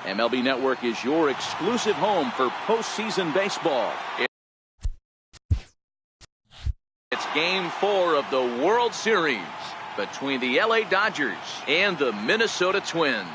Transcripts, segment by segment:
MLB Network is your exclusive home for postseason baseball. It's Game 4 of the World Series between the LA Dodgers and the Minnesota Twins.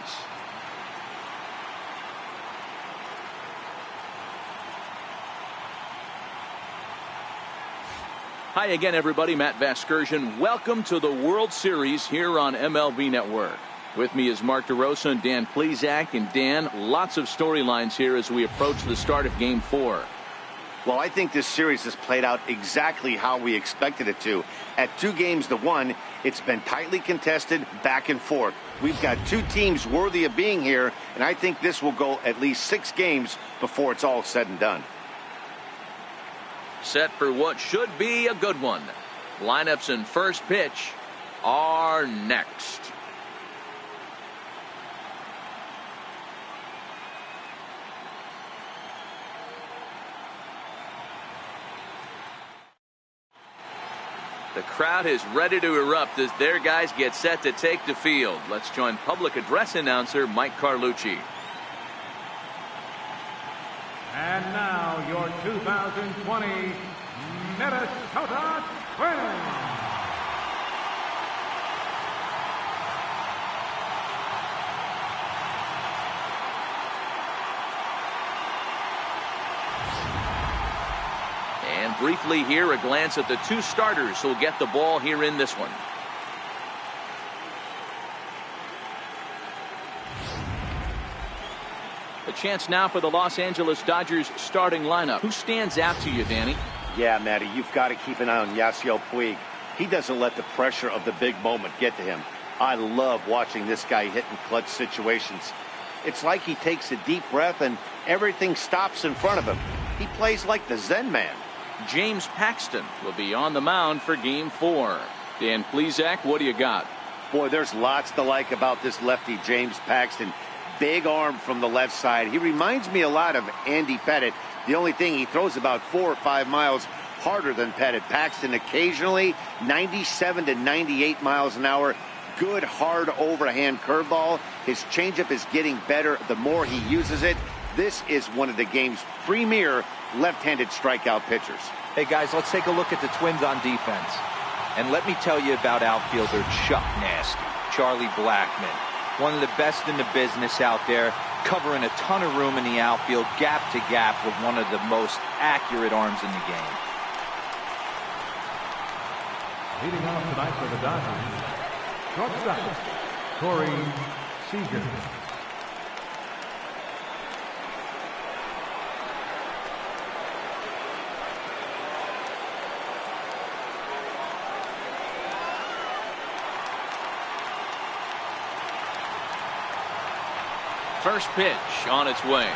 Hi again, everybody. Matt Vasgersian. Welcome to the World Series here on MLB Network. With me is Mark DeRosa and Dan Plesac. And Dan, lots of storylines here as we approach the start of Game 4. Well, I think this series has played out exactly how we expected it to. At 2-1, it's been tightly contested, back and forth. We've got two teams worthy of being here, and I think this will go at least 6 games before it's all said and done. Set for what should be a good one. Lineups and first pitch are next. The crowd is ready to erupt as their guys get set to take the field. Let's join public address announcer Mike Carlucci. And now your 2020 Minnesota Twins. And briefly here, a glance at the two starters who'll get the ball here in this one. A chance now for the Los Angeles Dodgers starting lineup. Who stands out to you, Danny? Yeah, Matty, you've got to keep an eye on Yasiel Puig. He doesn't let the pressure of the big moment get to him. I love watching this guy hit in clutch situations. It's like he takes a deep breath and everything stops in front of him. He plays like the Zen man. James Paxton will be on the mound for Game 4. Dan Plesac, what do you got? Boy, there's lots to like about this lefty, James Paxton. Big arm from the left side. He reminds me a lot of Andy Pettitte. The only thing, he throws about 4 or 5 miles harder than Pettitte. Paxton occasionally 97 to 98 miles an hour. Good hard overhand curveball. His changeup is getting better the more he uses it. This is one of the game's premier left-handed strikeout pitchers. Hey guys, let's take a look at the Twins on defense. And let me tell you about outfielder Chuck Nasty, Charlie Blackmon. One of the best in the business out there, covering a ton of room in the outfield, gap to gap, with one of the most accurate arms in the game. Leading off tonight for the Dodgers, shortstop, Corey Seager. First pitch on its way.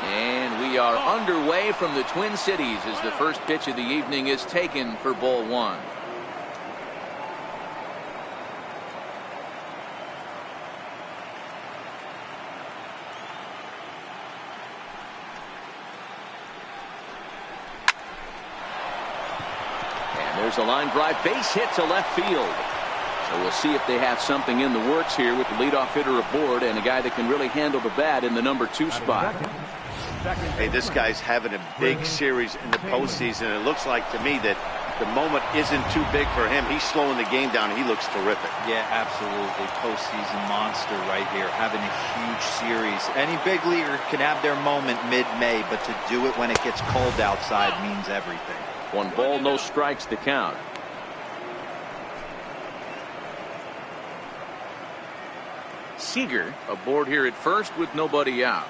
And we are underway from the Twin Cities as the first pitch of the evening is taken for ball 1. And there's a line drive, base hit to left field. So we'll see if they have something in the works here with the leadoff hitter aboard and a guy that can really handle the bat in the number 2 spot. Hey, this guy's having a big series in the postseason. It looks like to me that the moment isn't too big for him. He's slowing the game down. He looks terrific. Yeah, absolutely. Postseason monster right here, having a huge series. Any big leaguer can have their moment mid-May, but to do it when it gets cold outside means everything. 1 ball, no strikes the count. Seager aboard here at first with nobody out.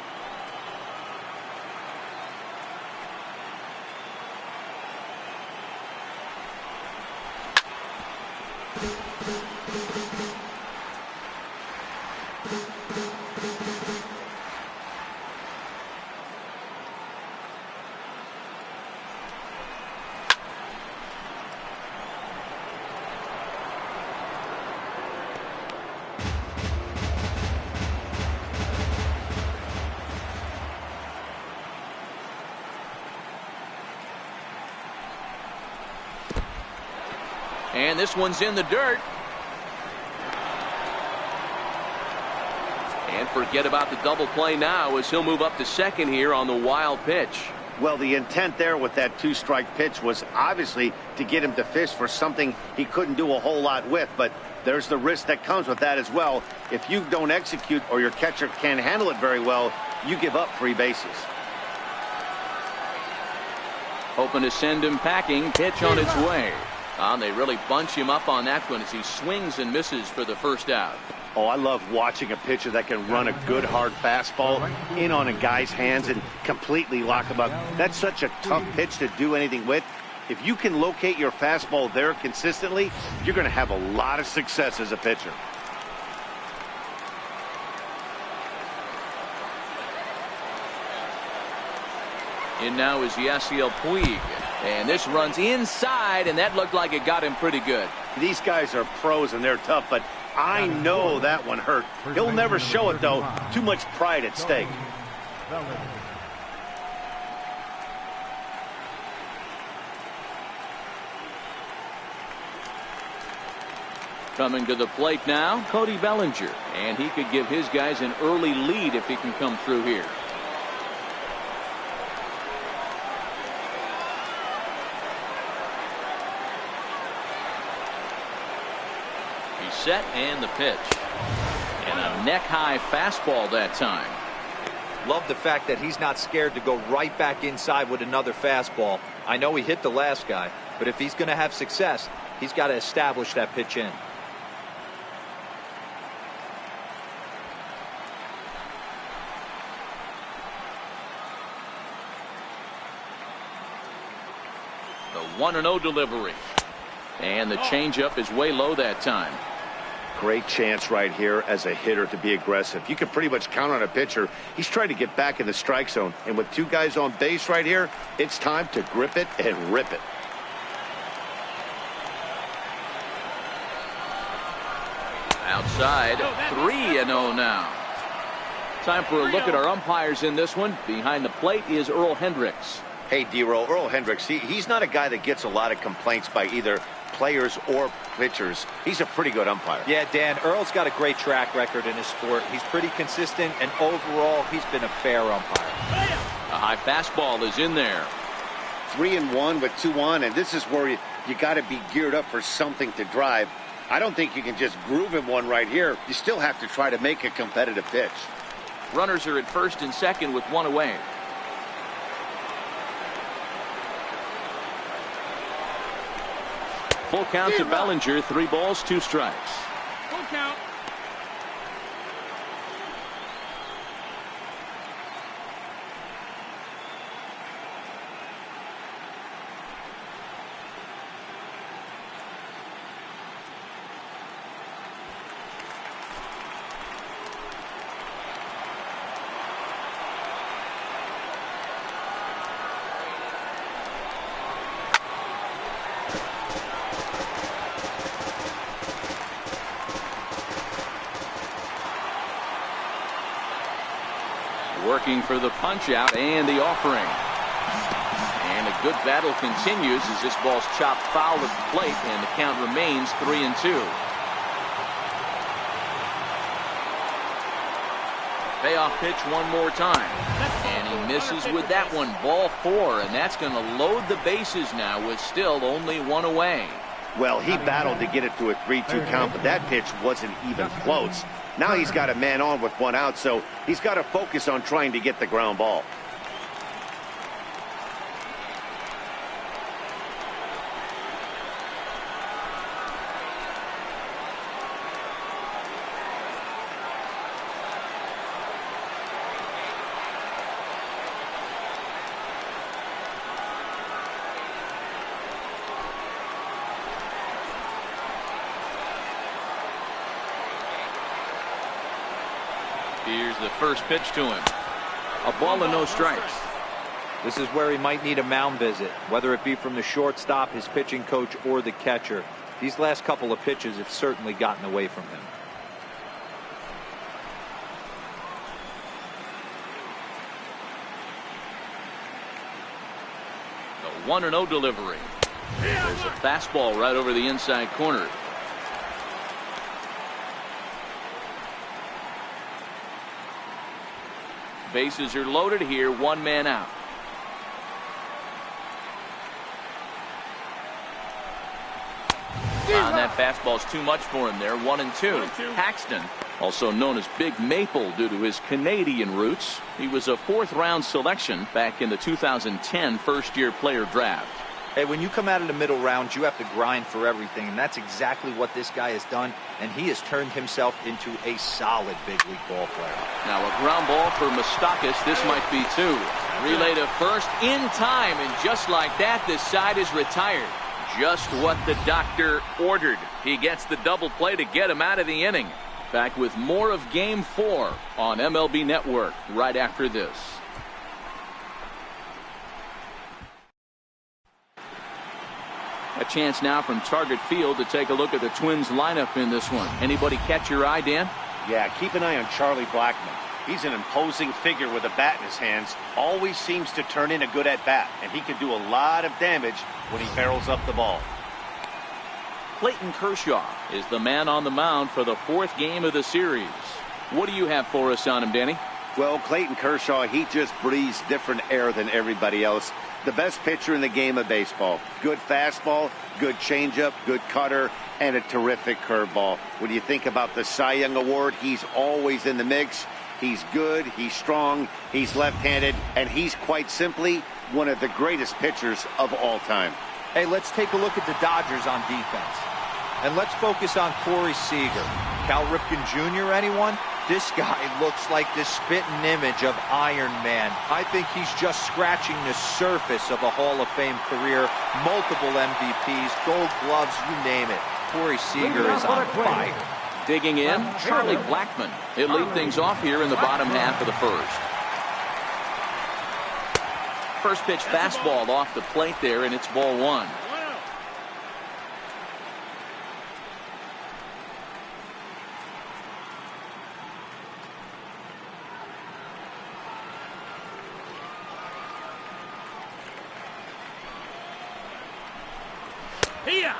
And this one's in the dirt. And forget about the double play now as he'll move up to second here on the wild pitch. Well, the intent there with that two-strike pitch was obviously to get him to fish for something he couldn't do a whole lot with, but there's the risk that comes with that as well. If you don't execute or your catcher can't handle it very well, you give up free bases. Hoping to send him packing. Pitch on its way. They really bunch him up on that one as he swings and misses for the first out. Oh, I love watching a pitcher that can run a good hard fastball in on a guy's hands and completely lock him up. That's such a tough pitch to do anything with. If you can locate your fastball there consistently, you're going to have a lot of success as a pitcher. In now is Yasiel Puig. And this runs inside, and that looked like it got him pretty good. These guys are pros and they're tough, but I know that one hurt. He'll never show it, though. Too much pride at stake. Coming to the plate now, Cody Bellinger. And he could give his guys an early lead if he can come through here. Set and the pitch. And a neck-high fastball that time. Love the fact that he's not scared to go right back inside with another fastball. I know he hit the last guy, but if he's going to have success, he's got to establish that pitch in. The 1-0 delivery. And the changeup is way low that time. Great chance right here as a hitter to be aggressive. You can pretty much count on a pitcher. He's trying to get back in the strike zone. And with two guys on base right here, it's time to grip it and rip it. Outside, 3-0 now. Time for a look at our umpires in this one. Behind the plate is Earl Hendricks. Hey, D-Roll, Earl Hendricks, he's not a guy that gets a lot of complaints by either players or pitchers. He's a pretty good umpire. Yeah, Dan, Earl's got a great track record in his sport. He's pretty consistent, and overall, he's been a fair umpire. A high fastball is in there. 3-1 with 2 on, and this is where you got to be geared up for something to drive. I don't think you can just groove him one right here. You still have to try to make a competitive pitch. Runners are at first and second with 1 away. Full count to Bellinger. 3 balls, 2 strikes. Full count. Working for the punch out and the offering. And a good battle continues as this ball's chopped foul at the plate, and the count remains 3-2. Payoff pitch one more time. And he misses with that one. Ball 4, and that's going to load the bases now with still only 1 away. Well, he battled to get it to a 3-2 count, but that pitch wasn't even close. Now he's got a man on with 1 out, so he's got to focus on trying to get the ground ball. Here's the first pitch to him. A ball and no strikes. This is where he might need a mound visit, whether it be from the shortstop, his pitching coach, or the catcher. These last couple of pitches have certainly gotten away from him. The 1-0 delivery. There's a fastball right over the inside corner. Bases are loaded here, one man out. And that fastball's too much for him there. 1-2. Paxton, also known as Big Maple due to his Canadian roots. He was a 4th-round selection back in the 2010 first-year player draft. Hey, when you come out of the middle round, you have to grind for everything, and that's exactly what this guy has done, and he has turned himself into a solid big league ball player. Now a ground ball for Moustakas. This might be 2. Relay to first in time, and just like that, this side is retired. Just what the doctor ordered. He gets the double play to get him out of the inning. Back with more of Game 4 on MLB Network right after this. A chance now from Target Field to take a look at the Twins lineup in this one. Anybody catch your eye, Dan? Yeah, keep an eye on Charlie Blackmon. He's an imposing figure with a bat in his hands. Always seems to turn in a good at-bat, and he can do a lot of damage when he barrels up the ball. Clayton Kershaw is the man on the mound for the 4th game of the series. What do you have for us on him, Danny? Well, Clayton Kershaw, he just breathes different air than everybody else. The best pitcher in the game of baseball. Good fastball, good changeup, good cutter, and a terrific curveball. When you think about the Cy Young Award, he's always in the mix. He's good, he's strong, he's left-handed, and he's quite simply one of the greatest pitchers of all time. Hey, let's take a look at the Dodgers on defense. And let's focus on Corey Seager. Cal Ripken Jr., anyone? This guy looks like the spitting image of Iron Man. I think he's just scratching the surface of a Hall of Fame career. Multiple MVPs, Gold Gloves, you name it. Corey Seager is on fire. Digging in, Charlie Blackmon. He'll lead things off here in the bottom half of the first. First pitch fastball off the plate there, and it's ball 1.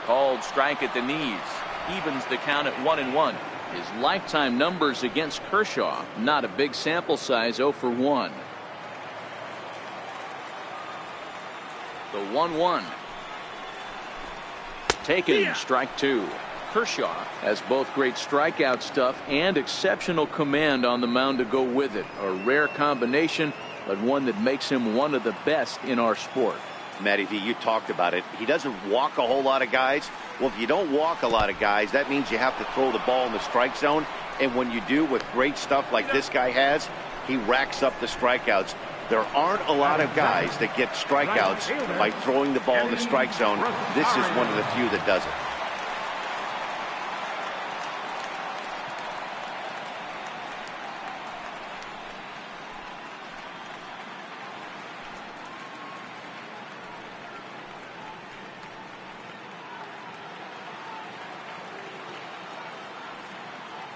Called strike at the knees. Evens the count at 1-1. His lifetime numbers against Kershaw, not a big sample size, 0 for 1. The 1-1. Taken, strike 2. Kershaw has both great strikeout stuff and exceptional command on the mound to go with it. A rare combination, but one that makes him one of the best in our sport. Matty V, you talked about it. He doesn't walk a whole lot of guys. Well, if you don't walk a lot of guys, that means you have to throw the ball in the strike zone. And when you do, with great stuff like this guy has, he racks up the strikeouts. There aren't a lot of guys that get strikeouts by throwing the ball in the strike zone. This is one of the few that does it.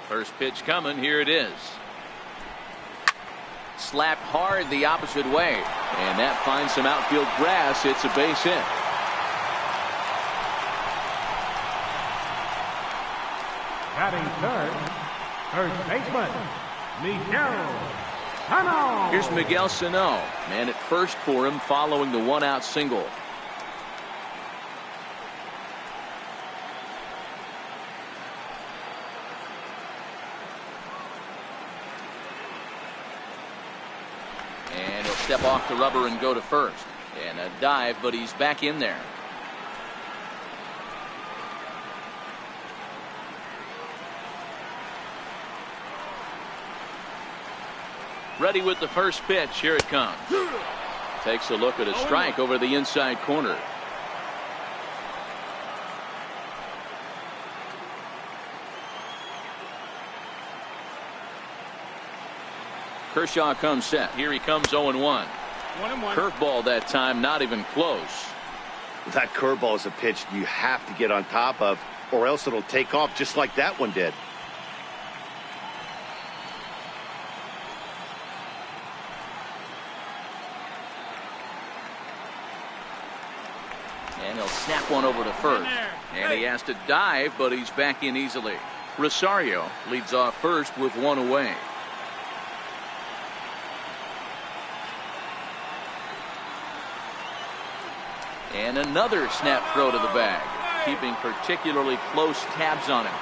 First pitch coming. Here it is. Slapped hard the opposite way, and that finds some outfield grass. It's a base hit. Batting third, first baseman, Miguel Sano. Here's Miguel Sano, man at first for him following the 1-out single. And he'll step off the rubber and go to first. And a dive, but he's back in there. Ready with the first pitch. Here it comes. Takes a look at a strike over the inside corner. Kershaw comes set. Here he comes 0-1. Curveball that time, not even close. That curveball is a pitch you have to get on top of, or else it'll take off just like that one did. And he'll snap one over to first. And he has to dive, but he's back in easily. Rosario leads off first with one away. And another snap throw to the bag, keeping particularly close tabs on him.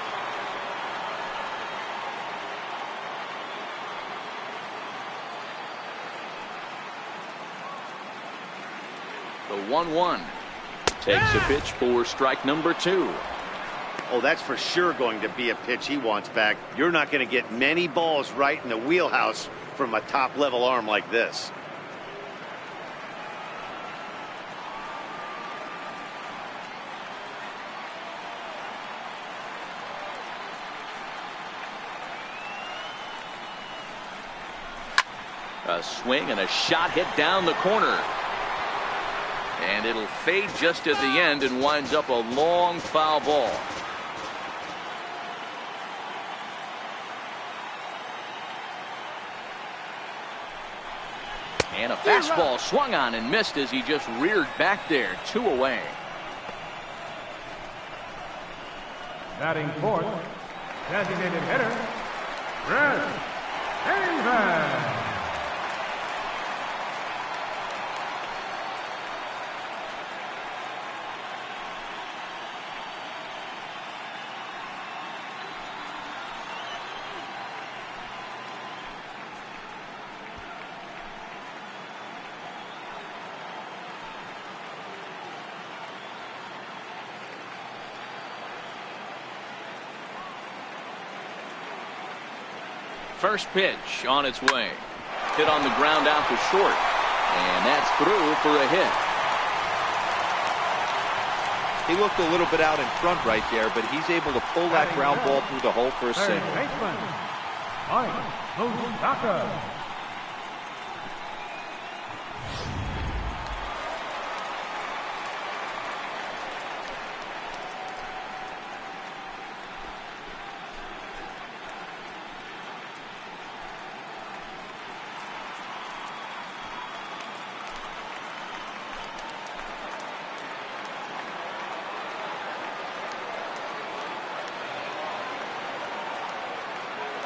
The 1-1 takes a pitch for strike number 2. Oh, that's for sure going to be a pitch he wants back. You're not going to get many balls right in the wheelhouse from a top-level arm like this. A swing and a shot hit down the corner. And it'll fade just at the end and winds up a long foul ball. And a fastball swung on and missed as he just reared back there. 2 away. Batting fourth, designated hitter, Brett Davis. First pitch on its way. Hit on the ground out to short. And that's through for a hit. He looked a little bit out in front right there, but he's able to pull that ground ball through the hole for a Third single. baseman, Mike Moustakas.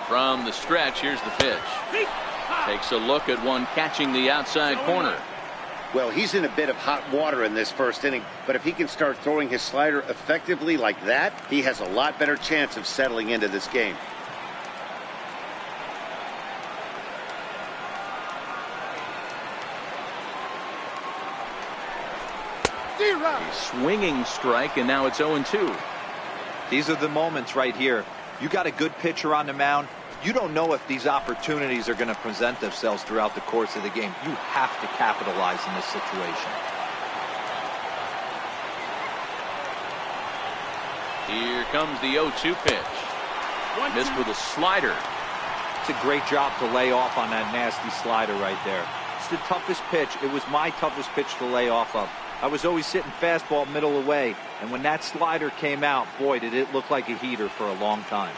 From the stretch, here's the pitch. Takes a look at one catching the outside corner. Well, he's in a bit of hot water in this first inning, but if he can start throwing his slider effectively like that, he has a lot better chance of settling into this game. A swinging strike, and now it's 0-2. These are the moments right here. You got a good pitcher on the mound. You don't know if these opportunities are going to present themselves throughout the course of the game. You have to capitalize in this situation. Here comes the 0-2 pitch. Missed with a slider. It's a great job to lay off on that nasty slider right there. It's the toughest pitch. It was my toughest pitch to lay off of. I was always sitting fastball middle away, and when that slider came out, boy, did it look like a heater for a long time.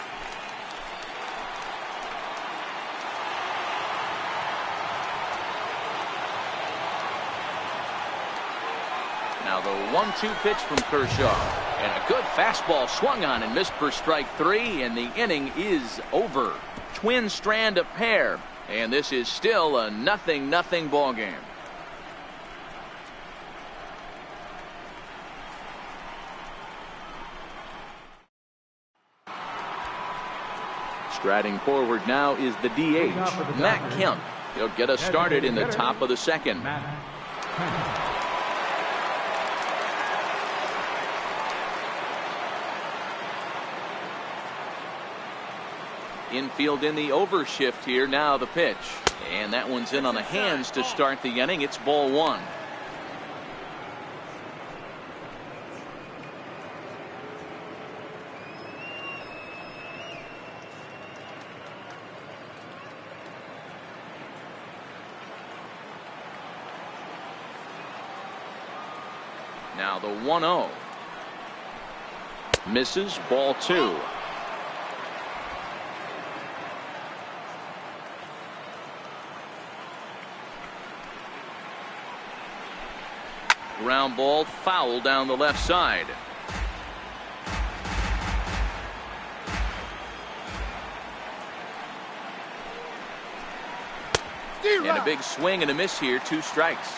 Now the 1-2 pitch from Kershaw. And a good fastball swung on and missed for strike 3, and the inning is over. Twins strand a pair, and this is still a 0-0 ball game. Striding forward now is the DH, Matt Kemp. He'll get us started in the top of the second. Infield in the overshift here. Now the pitch. And that one's in on the hands to start the inning. It's ball 1. Now the 1-0. Misses, ball 2. Ground ball foul down the left side. And a big swing and a miss here. 2 strikes.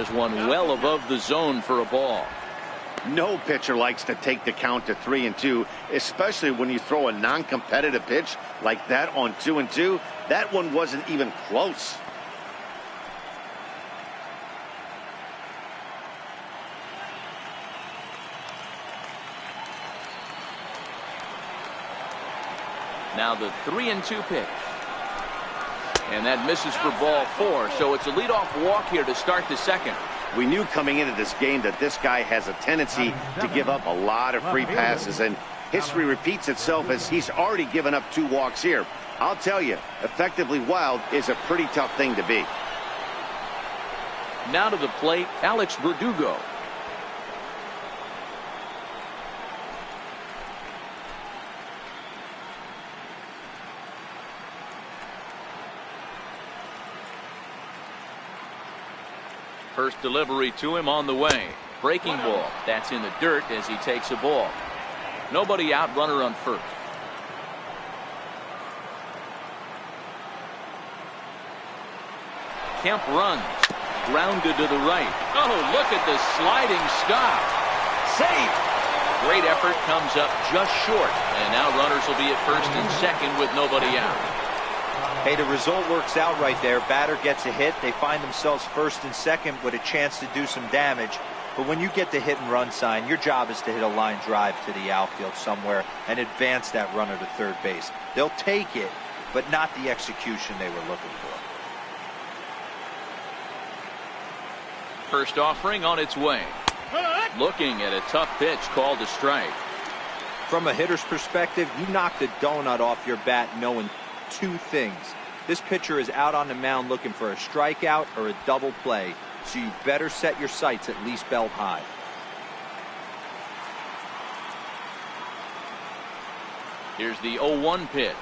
There's one well above the zone for a ball. No pitcher likes to take the count to 3-2, especially when you throw a non-competitive pitch like that on 2-2. That one wasn't even close. Now the 3-2 pitch. And that misses for ball 4. So it's a leadoff walk here to start the second. We knew coming into this game that this guy has a tendency to give up a lot of free passes, and history repeats itself as he's already given up 2 walks here. I'll tell you, effectively wild is a pretty tough thing to be. Now to the plate, Alex Verdugo. First delivery to him on the way. Breaking ball. That's in the dirt as he takes a ball. Nobody out, runner on first. Kemp runs. Grounded to the right. Oh, look at the sliding stop. Safe. Great effort, comes up just short. And now runners will be at first and second with nobody out. Hey, the result works out right there. Batter gets a hit. They find themselves first and second with a chance to do some damage. But when you get the hit and run sign, your job is to hit a line drive to the outfield somewhere and advance that runner to third base. They'll take it, but not the execution they were looking for. First offering on its way. Looking at a tough pitch called a strike. From a hitter's perspective, you knock the donut off your bat knowing 2 things. This pitcher is out on the mound looking for a strikeout or a double play, so you better set your sights at least belt high. Here's the 0-1 pitch.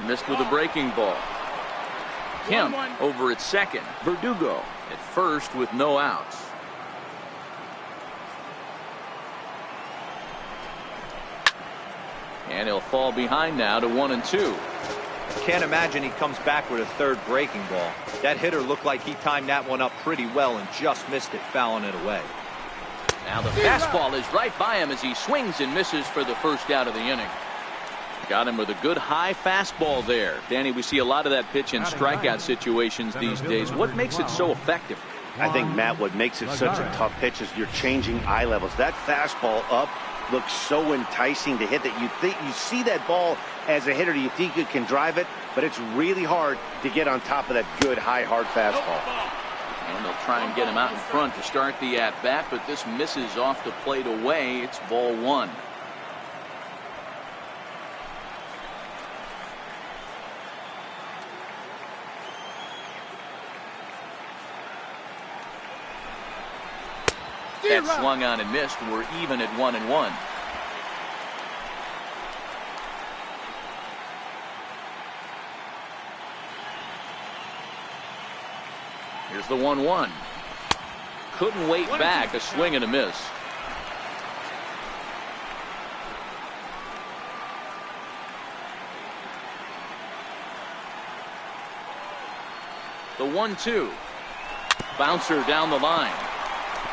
Missed with a breaking ball. Kemp over at second. Verdugo at first with no outs. And he'll fall behind now to 1-2. Can't imagine he comes back with a third breaking ball. That hitter looked like he timed that one up pretty well and just missed it, fouling it away. Now the fastball is right by him as he swings and misses for the first out of the inning. Got him with a good high fastball there. Danny, we see a lot of that pitch in strikeout situations these days. What makes it so effective? I think, Matt, what makes it such a tough pitch is you're changing eye levels. That fastball up looks so enticing to hit that you see that ball as a hitter, you think you can drive it, but it's really hard to get on top of that good high hard fastball. And they'll try and get him out in front to start the at bat, but this misses off the plate away. It's ball 1. That swung on and missed. We're even at 1-1. Here's the 1-1. Couldn't wait back. A swing and a miss. The 1-2. Bouncer down the line.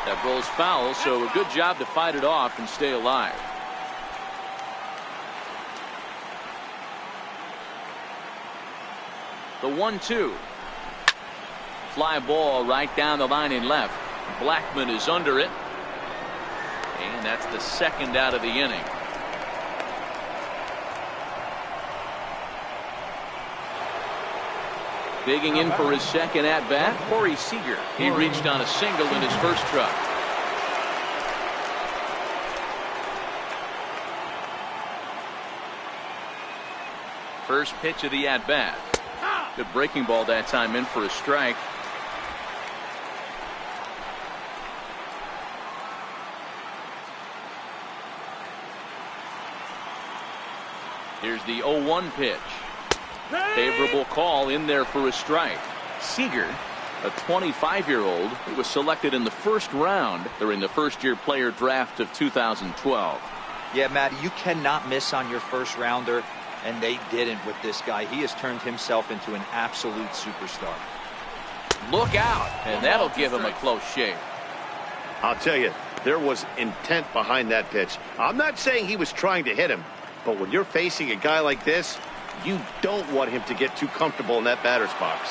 That rolls foul, so a good job to fight it off and stay alive. The 1-2. Fly ball right down the line in left. Blackmon is under it. And that's the second out of the inning. Digging in for his second at bat, Corey Seager. He reached on a single in his first truck. First pitch of the at bat. Good breaking ball that time, in for a strike. Here's the 0-1 pitch. Favorable call in there for a strike. Seager, a 25-year-old who was selected in the first round during the first-year player draft of 2012. Yeah, Matty, you cannot miss on your first rounder, and they didn't with this guy. He has turned himself into an absolute superstar. Look out, and that'll give him a close shave. I'll tell you, there was intent behind that pitch. I'm not saying he was trying to hit him, but when you're facing a guy like this, you don't want him to get too comfortable in that batter's box.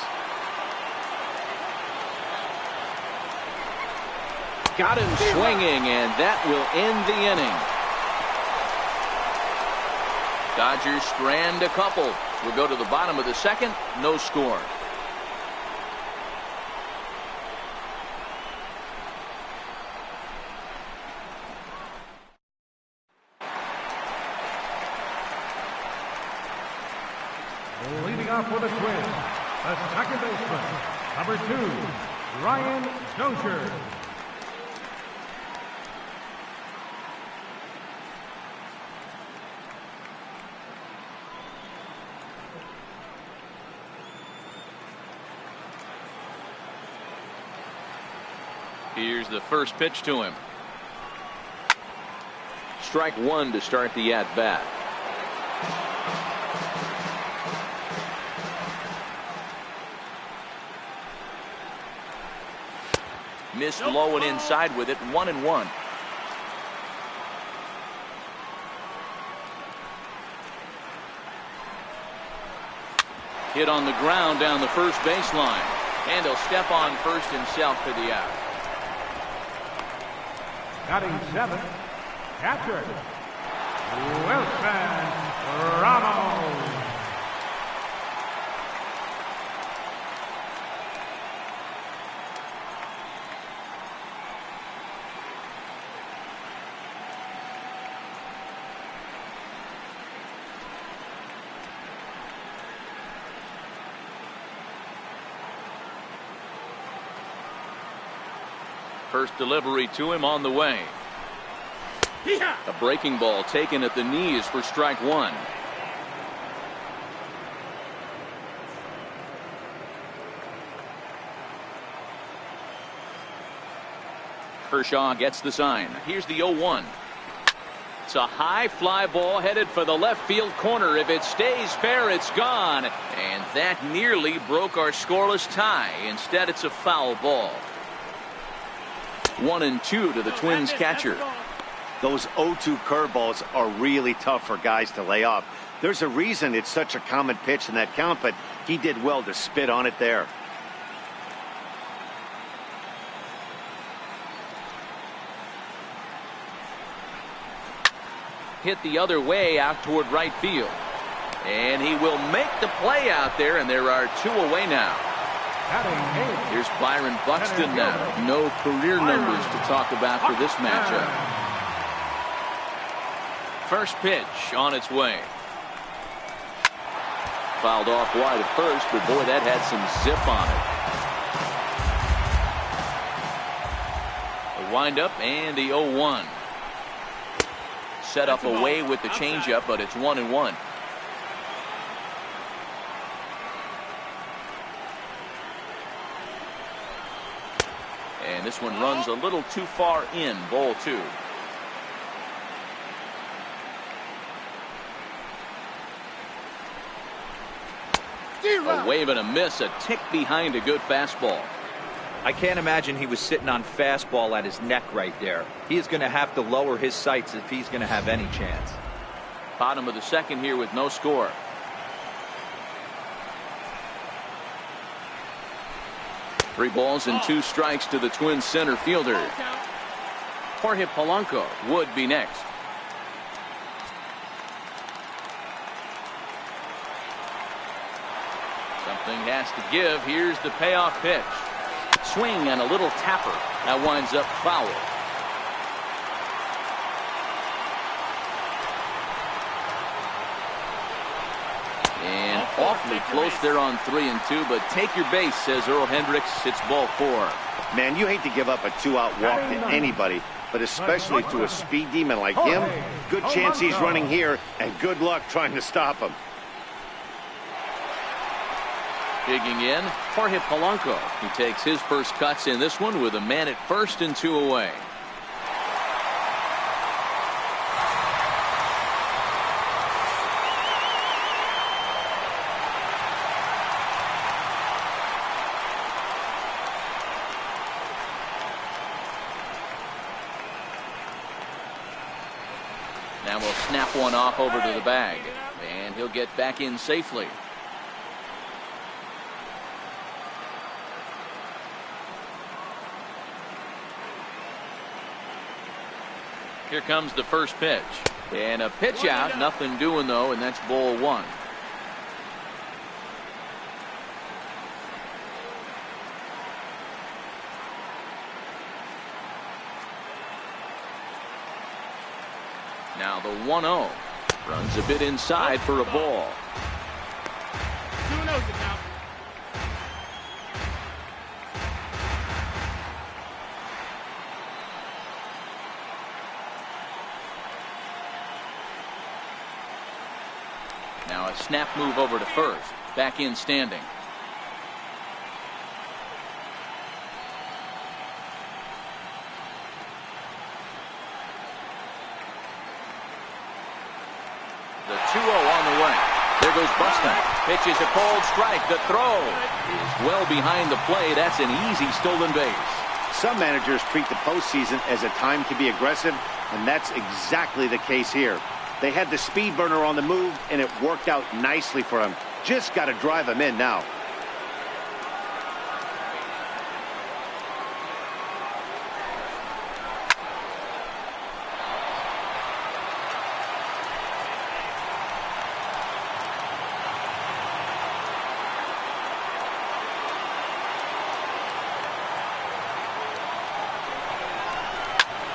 Got him swinging, and that will end the inning. Dodgers strand a couple. We'll go to the bottom of the second. No score. Leading off for the Twins, the second baseman, number 2, Ryan Dozier. Here's the first pitch to him. Strike one to start the at-bat. Missed low and inside with it, 1-1. Hit on the ground down the first baseline. And he'll step on first himself for the out. Batting 7, catcher, Wilson Ramos. First delivery to him on the way. A breaking ball taken at the knees for strike one. Kershaw gets the sign. Here's the 0-1. It's a high fly ball headed for the left field corner. If it stays fair, it's gone. And that nearly broke our scoreless tie. Instead, it's a foul ball. 1-2 to the Twins catcher. Those 0-2 curveballs are really tough for guys to lay off. There's a reason it's such a common pitch in that count, but he did well to spit on it there. Hit the other way out toward right field. And he will make the play out there, and there are 2 away now. Here's Byron Buxton now. No career numbers to talk about for this matchup. First pitch on its way. Fouled off wide at first, but boy, that had some zip on it. A windup and the 0-1. Set up away with the changeup, but it's 1-1. And this one runs a little too far in, ball 2. A wave and a miss, a tick behind a good fastball. I can't imagine he was sitting on fastball at his neck right there. He is going to have to lower his sights if he's going to have any chance. Bottom of the second here with no score. Three balls and 2 strikes to the Twins center fielder. Jorge Polanco would be next. Something has to give. Here's the payoff pitch. Swing and a little tapper. That winds up foul. And awfully close there on 3-2, but take your base, says Earl Hendricks. It's ball 4. Man, you hate to give up a 2-out walk to anybody, but especially to a speed demon like him. Good chance he's running here, and good luck trying to stop him. Digging in, Jorge Polanco. He takes his first cuts in this one with a man at first and 2 away. Now we'll snap one off over to the bag, and he'll get back in safely. Here comes the first pitch, and a pitch out, nothing doing though, and that's ball one. Now the 1-0 runs a bit inside for a ball. 2-0 now. Now a snap move over to first. Back in standing. The 2-0 on the way. There goes Buston. Pitches a cold strike. The throw is well behind the play. That's an easy stolen base. Some managers treat the postseason as a time to be aggressive, and that's exactly the case here. They had the speed burner on the move, and it worked out nicely for him. Just got to drive him in now.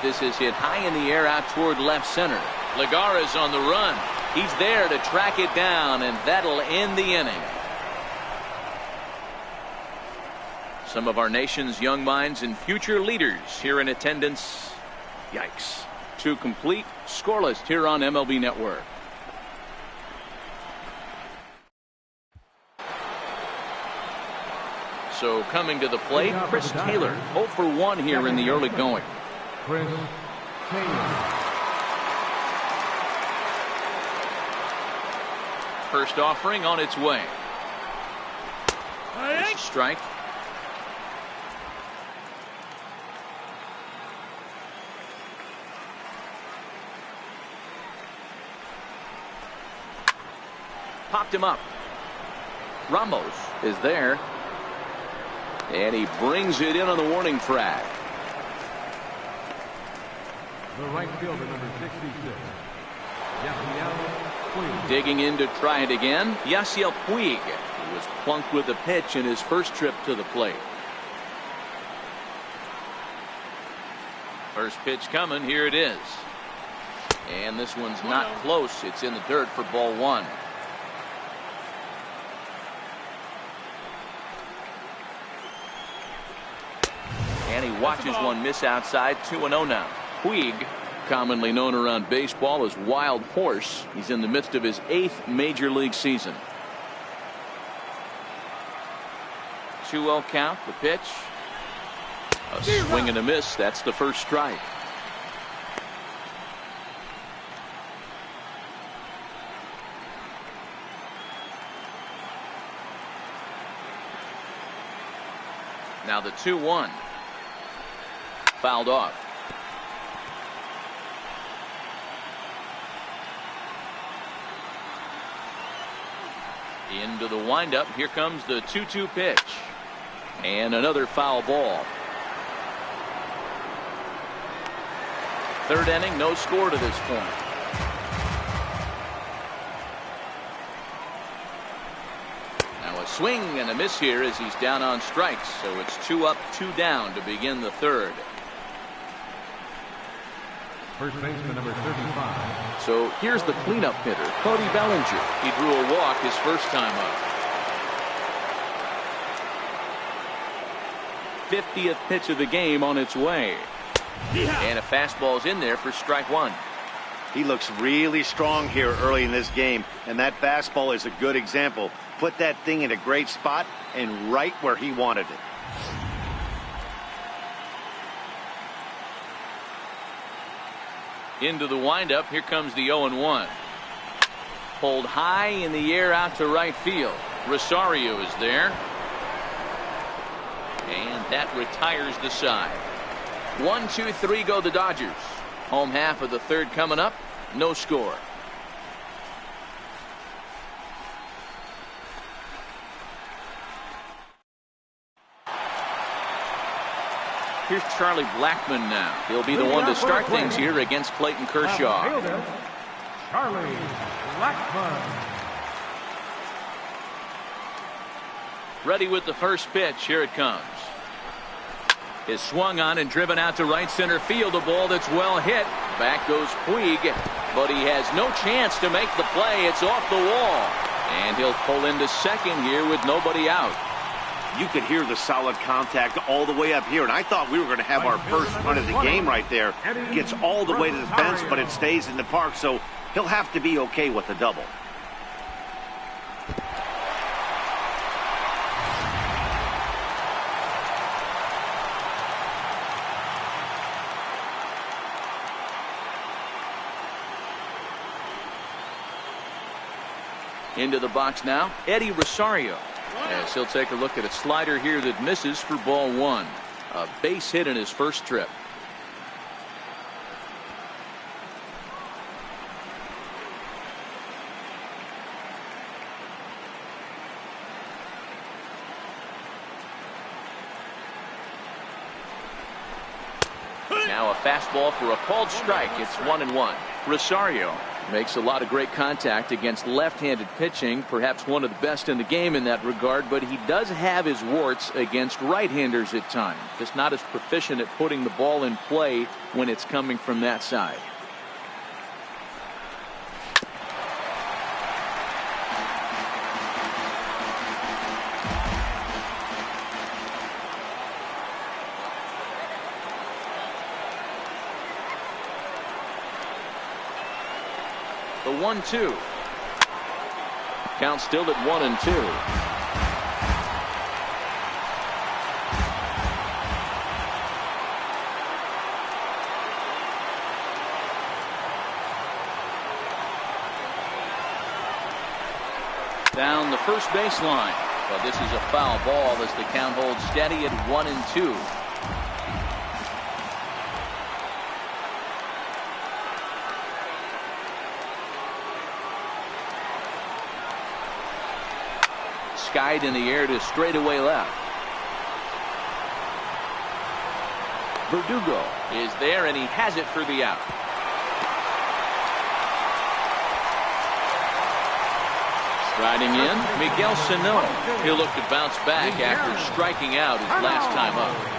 This is hit high in the air out toward left center. Lagares on the run. He's there to track it down, and that'll end the inning. Some of our nation's young minds and future leaders here in attendance. Yikes. 2 complete, scoreless here on MLB Network. So coming to the plate, Chris Taylor, 0 for 1 here in the early going. Chris Taylor. First offering on its way. There's a strike. Popped him up. Ramos is there. And he brings it in on the warning track. The right fielder, number 66. Yasiel Puig. Digging in to try it again. Yasiel Puig. He was plunked with a pitch in his first trip to the plate. First pitch coming. Here it is. And this one's not close. It's in the dirt for ball 1. And he watches one miss outside. 2-0 now. Puig, commonly known around baseball as Wild Horse. He's in the midst of his 8th major league season. 2-0 count. The pitch. A swing and a miss. That's the first strike. Now the 2-1. Fouled off. Into the windup. Here comes the 2-2 pitch. And another foul ball. Third inning, no score to this point. Now a swing and a miss here as he's down on strikes. So it's 2 up, 2 down to begin the third. First baseman, number 35. So here's the cleanup hitter, Cody Bellinger. He drew a walk his first time up. 50th pitch of the game on its way. And a fastball's in there for strike 1. He looks really strong here early in this game, and that fastball is a good example. Put that thing in a great spot and right where he wanted it. Into the windup. Here comes the 0-1. Pulled high in the air out to right field. Rosario is there. And that retires the side. 1, 2, 3 go the Dodgers. Home half of the third coming up. no score. Here's Charlie Blackmon now. He'll be the one to start things here against Clayton Kershaw. Charlie Blackmon. Ready with the first pitch. Here it comes. Is swung on and driven out to right center field. A ball that's well hit. Back goes Puig, but he has no chance to make the play. It's off the wall, and he'll pull into second here with nobody out. You could hear the solid contact all the way up here, and I thought we were going to have our first run of the game right there. Gets all the way to the fence, but it stays in the park, so he'll have to be okay with the double. Into the box now, Eddie Rosario. As he'll take a look at a slider here that misses for ball one. A base hit in his first trip. Now a fastball for a called strike. It's 1-1. Rosario makes a lot of great contact against left-handed pitching, perhaps one of the best in the game in that regard, but he does have his warts against right-handers at times. Just not as proficient at putting the ball in play when it's coming from that side. The 1-2. Count still at 1-2. Down the first baseline, but this is a foul ball as the count holds steady at 1-2. Skied in the air to straightaway left. Verdugo is there, and he has it for the out. Striding in, Miguel Sano. He'll look to bounce back after striking out his last time up.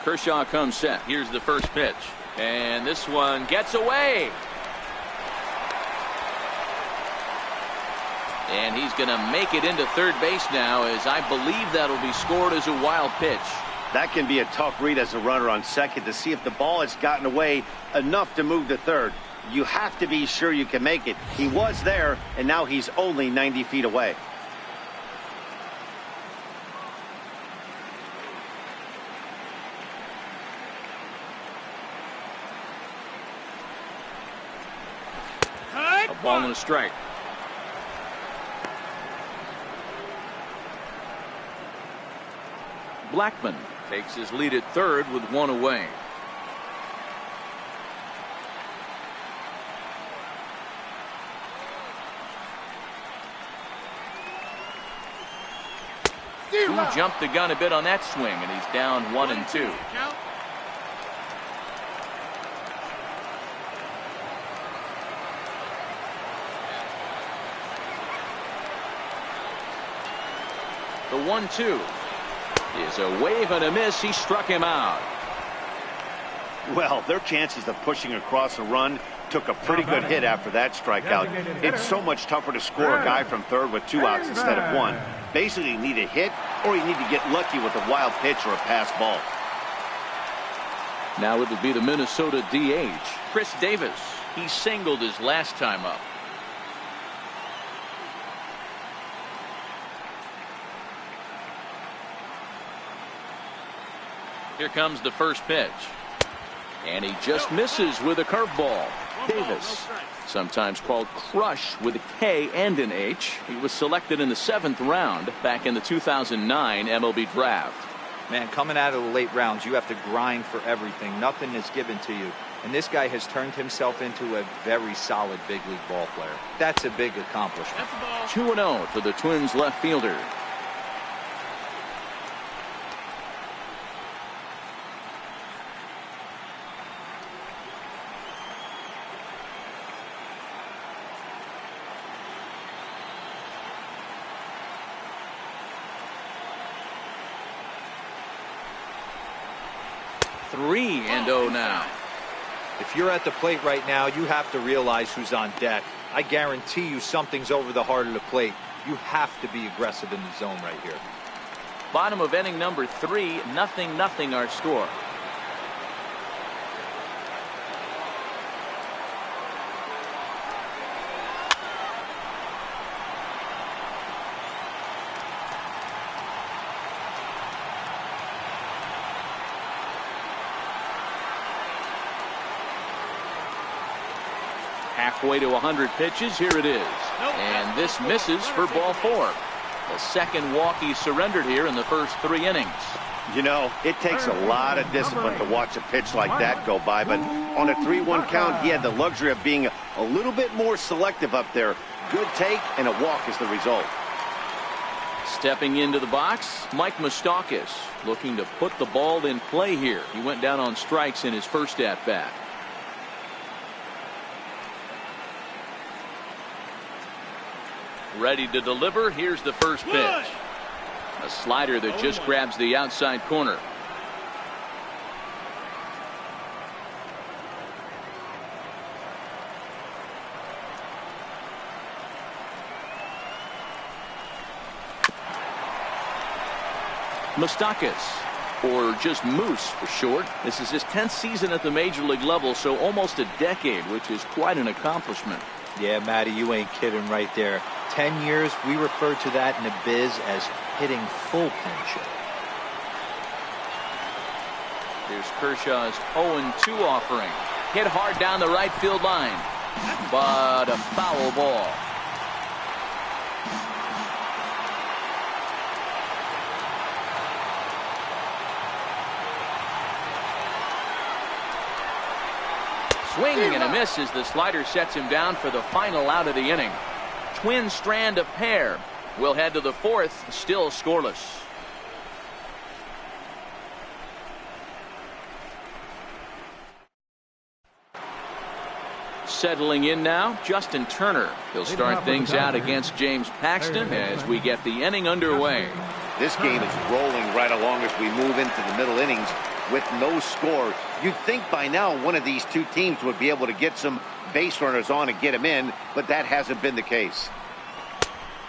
Kershaw comes set. Here's the first pitch. And this one gets away. And he's going to make it into third base now, as I believe that'll be scored as a wild pitch. That can be a tough read as a runner on second to see if the ball has gotten away enough to move to third. You have to be sure you can make it. He was there, and now he's only 90 feet away. A ball and a strike. Blackmon takes his lead at third with one away. Who jumped the gun a bit on that swing, and he's down 1-2. The 1-2 is a wave and a miss. He struck him out. Well, their chances of pushing across a run took a pretty good hit after that strikeout. It's so much tougher to score a guy from third with 2 outs instead of 1. Basically, you need a hit, or you need to get lucky with a wild pitch or a pass ball. Now it'll be the Minnesota DH, Chris Davis. He singled his last time up. Here comes the first pitch. And he just misses with a curveball. Davis, sometimes called Crush with a K and an H. He was selected in the 7th round back in the 2009 MLB draft. Man, coming out of the late rounds, you have to grind for everything. Nothing is given to you. And this guy has turned himself into a very solid big league ball player. That's a big accomplishment. 2-0 for the Twins left fielder. Three and 0 now. If you're at the plate right now, you have to realize who's on deck. I guarantee you something's over the heart of the plate. You have to be aggressive in the zone right here. Bottom of inning number 3, 0-0 our score. Halfway to 100 pitches. Here it is. And this misses for ball 4. The second walk he surrendered here in the first 3 innings. You know, it takes a lot of discipline to watch a pitch like that go by, but on a 3-1 count, he had the luxury of being a little bit more selective up there. Good take, and a walk is the result. Stepping into the box, Mike Moustakas looking to put the ball in play here. He went down on strikes in his first at-bat. Ready to deliver. Here's the first pitch. A slider that just grabs the outside corner. Moustakas, or just Moose for short. This is his 10th season at the major league level, so almost a decade, which is quite an accomplishment. Yeah, Matty, you ain't kidding right there. 10 years, we refer to that in the biz as hitting full pinch. Here's Kershaw's 0-2 offering. Hit hard down the right field line, but a foul ball. Swing and a miss as the slider sets him down for the final out of the inning. Twins strand a pair. We'll head to the 4th, still scoreless. Settling in now, Justin Turner. He'll start things out against James Paxton as we get the inning underway. This game is rolling right along as we move into the middle innings with no score. You'd think by now one of these two teams would be able to get some base runners on and get them in, but that hasn't been the case.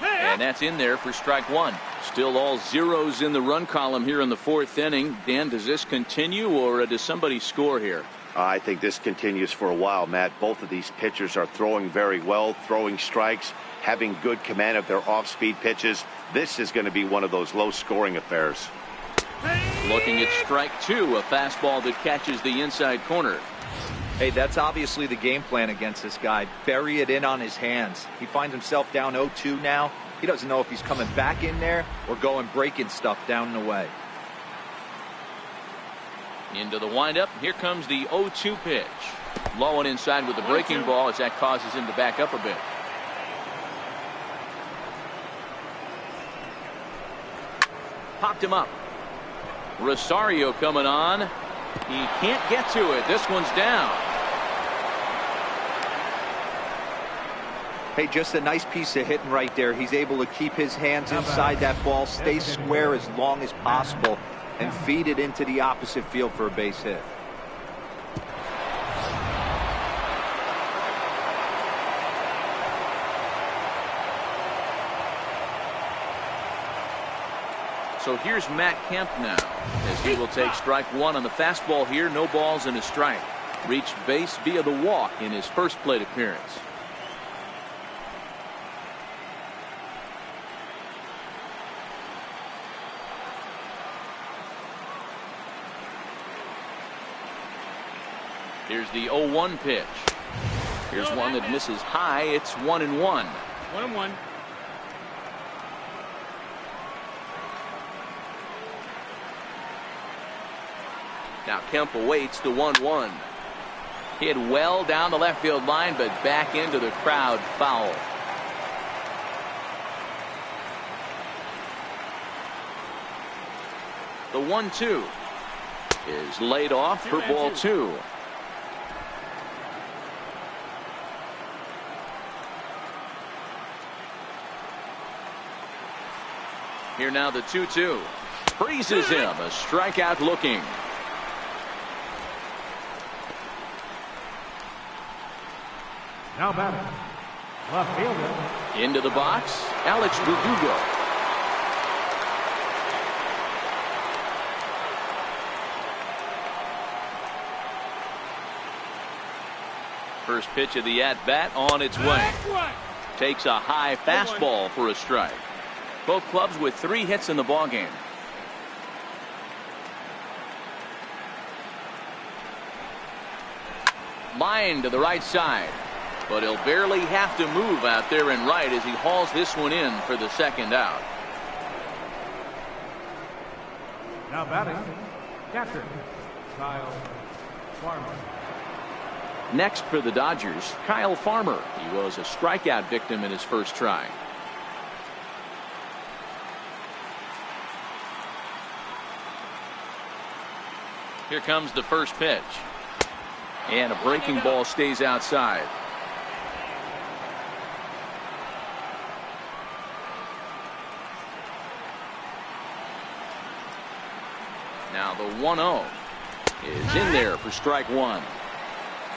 And that's in there for strike 1. Still all zeros in the run column here in the 4th inning. Dan, does this continue, or does somebody score here? I think this continues for a while, Matt. Both of these pitchers are throwing very well, throwing strikes, having good command of their off-speed pitches. This is going to be one of those low-scoring affairs. Looking at strike 2, a fastball that catches the inside corner. Hey, that's obviously the game plan against this guy. Bury it in on his hands. He finds himself down 0-2 now. He doesn't know if he's coming back in there or going breaking stuff down and away. Into the windup. Here comes the 0-2 pitch. Low and inside with the breaking ball as that causes him to back up a bit. Popped him up. Rosario coming on. He can't get to it. This one's down. Hey, just a nice piece of hitting right there. He's able to keep his hands inside that ball, stay square as long as possible, and feed it into the opposite field for a base hit. So here's Matt Kemp now as he will take strike 1 on the fastball here. No balls and a strike. Reached base via the walk in his first plate appearance. Here's the 0-1 pitch. Here's one that misses high. It's 1-1. 1-1. Now Kemp awaits the 1-1. Hit well down the left field line, but back into the crowd, foul. The 1-2 is laid off for ball 2. Here now the 2-2. Freezes him. A strikeout looking. Now batting, left fielder. Into the box, Alex Verdugo. First pitch of the at-bat on its way. Takes a high fastball for a strike. Both clubs with 3 hits in the ballgame. Line to the right side. But he'll barely have to move out there and right as he hauls this one in for the second out. Now batting, catcher, Kyle Farmer. Next for the Dodgers, Kyle Farmer. He was a strikeout victim in his first try. Here comes the first pitch. And a breaking ball stays outside. Now the 1-0 is in there for strike 1.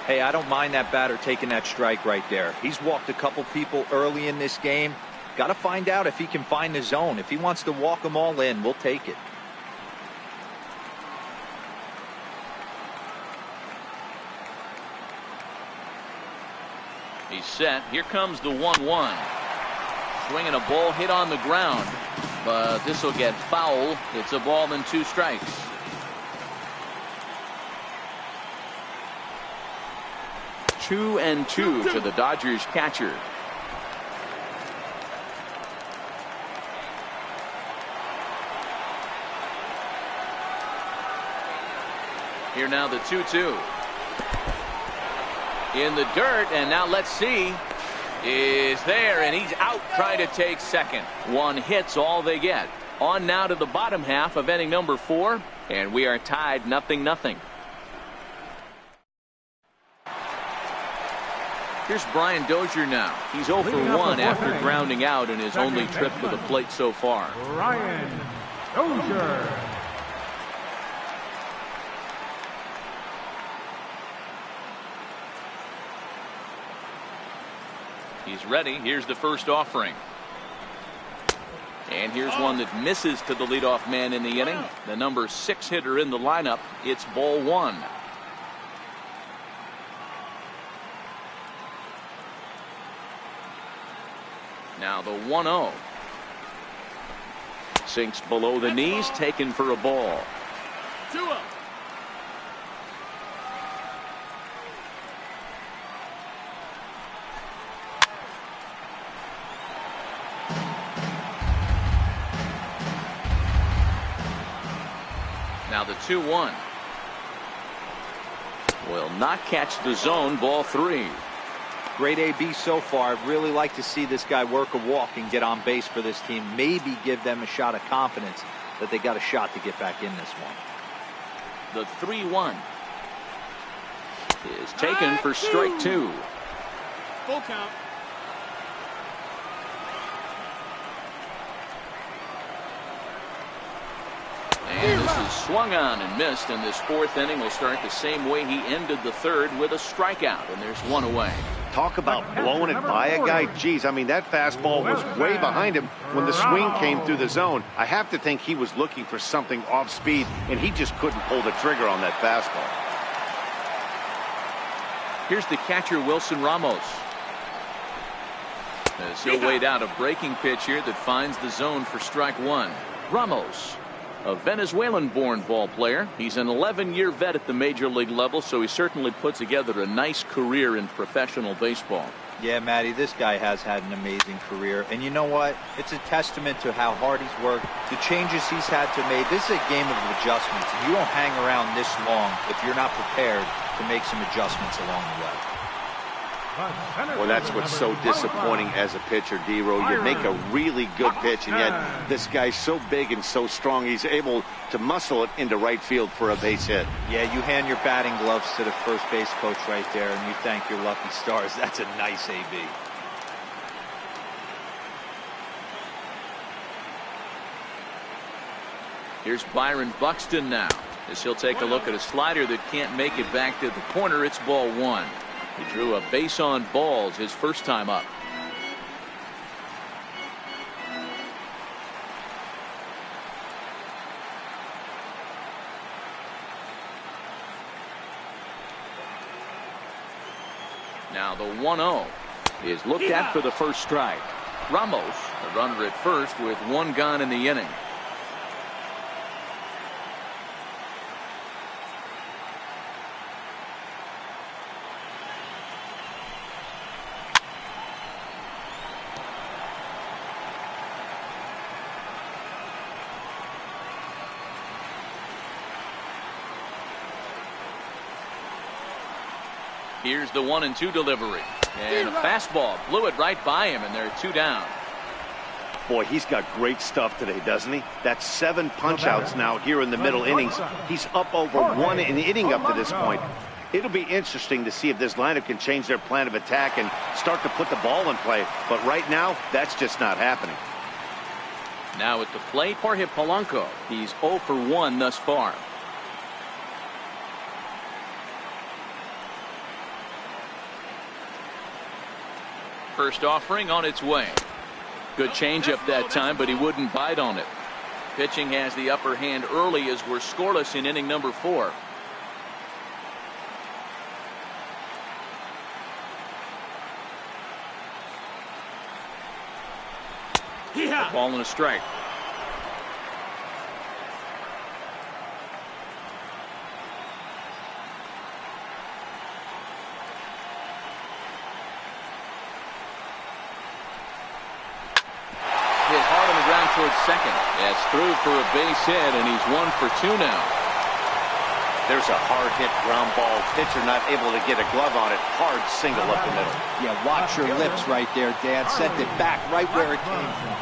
Hey, I don't mind that batter taking that strike right there. He's walked a couple people early in this game. Got to find out if he can find the zone. If he wants to walk them all in, we'll take it. He's set. Here comes the 1-1. Swinging a ball hit on the ground. But this will get foul. It's a ball and 2 strikes. Two and 2 for the Dodgers catcher. Here now the 2-2. In the dirt, and now let's see. Is there, and he's out trying to take second. 1 hit's all they get. On now to the bottom half of inning number 4, and we are tied 0-0. Here's Brian Dozier now. He's 0 for 1 after grounding out in his only trip to the plate so far. Brian Dozier. He's ready. Here's the first offering. And here's one that misses to the leadoff man in the inning. The number 6 hitter in the lineup. It's ball 1. Now the 1-0. Sinks below the knees, taken for a ball. 2-0. Now the 2-1. Will not catch the zone. Ball 3. Great AB so far. I'd really like to see this guy work a walk and get on base for this team. Maybe give them a shot of confidence that they got a shot to get back in this one. The 3-1 is taken for strike 2. Full count. And this is swung on and missed, and this 4th inning will start the same way he ended the 3rd, with a strikeout, and there's 1 away. Talk about blowing it by a guy. Geez, I mean, that fastball was way behind him when the swing came through the zone. I have to think he was looking for something off speed, and he just couldn't pull the trigger on that fastball. Here's the catcher, Wilson Ramos. As he'll wait out a breaking pitch here that finds the zone for strike 1. Ramos a Venezuelan-born ball player. He's an 11-year vet at the major league level, so he certainly put together a nice career in professional baseball. Yeah, Matty, this guy has had an amazing career. And you know what? It's a testament to how hard he's worked, the changes he's had to make. This is a game of adjustments, and you don't hang around this long if you're not prepared to make some adjustments along the way. Well, that's what's so disappointing as a pitcher, D-Row. You make a really good pitch, and yet this guy's so big and so strong, he's able to muscle it into right field for a base hit. Yeah, you hand your batting gloves to the first base coach right there, and you thank your lucky stars. That's a nice AB. Here's Byron Buxton now, as he'll take a look at a slider that can't make it back to the corner. It's ball one. He drew a base on balls his first time up. Now the 1-0 is looked at for the first strike. Ramos, a runner at first with one gone in the inning. Here's the 1-2 delivery, and a fastball blew it right by him, and they're two down. Boy, he's got great stuff today, doesn't he? That's 7 punch-outs now here in the middle innings. He's up over 1 inning up to this point. It'll be interesting to see if this lineup can change their plan of attack and start to put the ball in play. But right now, that's just not happening. Now at the plate, Jorge Polanco. He's 0 for 1 thus far. First offering on its way. Good changeup that time, but he wouldn't bite on it. Pitching has the upper hand early as we're scoreless in inning number 4. A ball and a strike. Towards second. That's through for a base hit, and he's 1 for 2 now. There's a hard hit ground ball. Pitcher not able to get a glove on it. Hard single up the middle. Yeah, watch your lips right there, Dad. Sent it back right where it came from.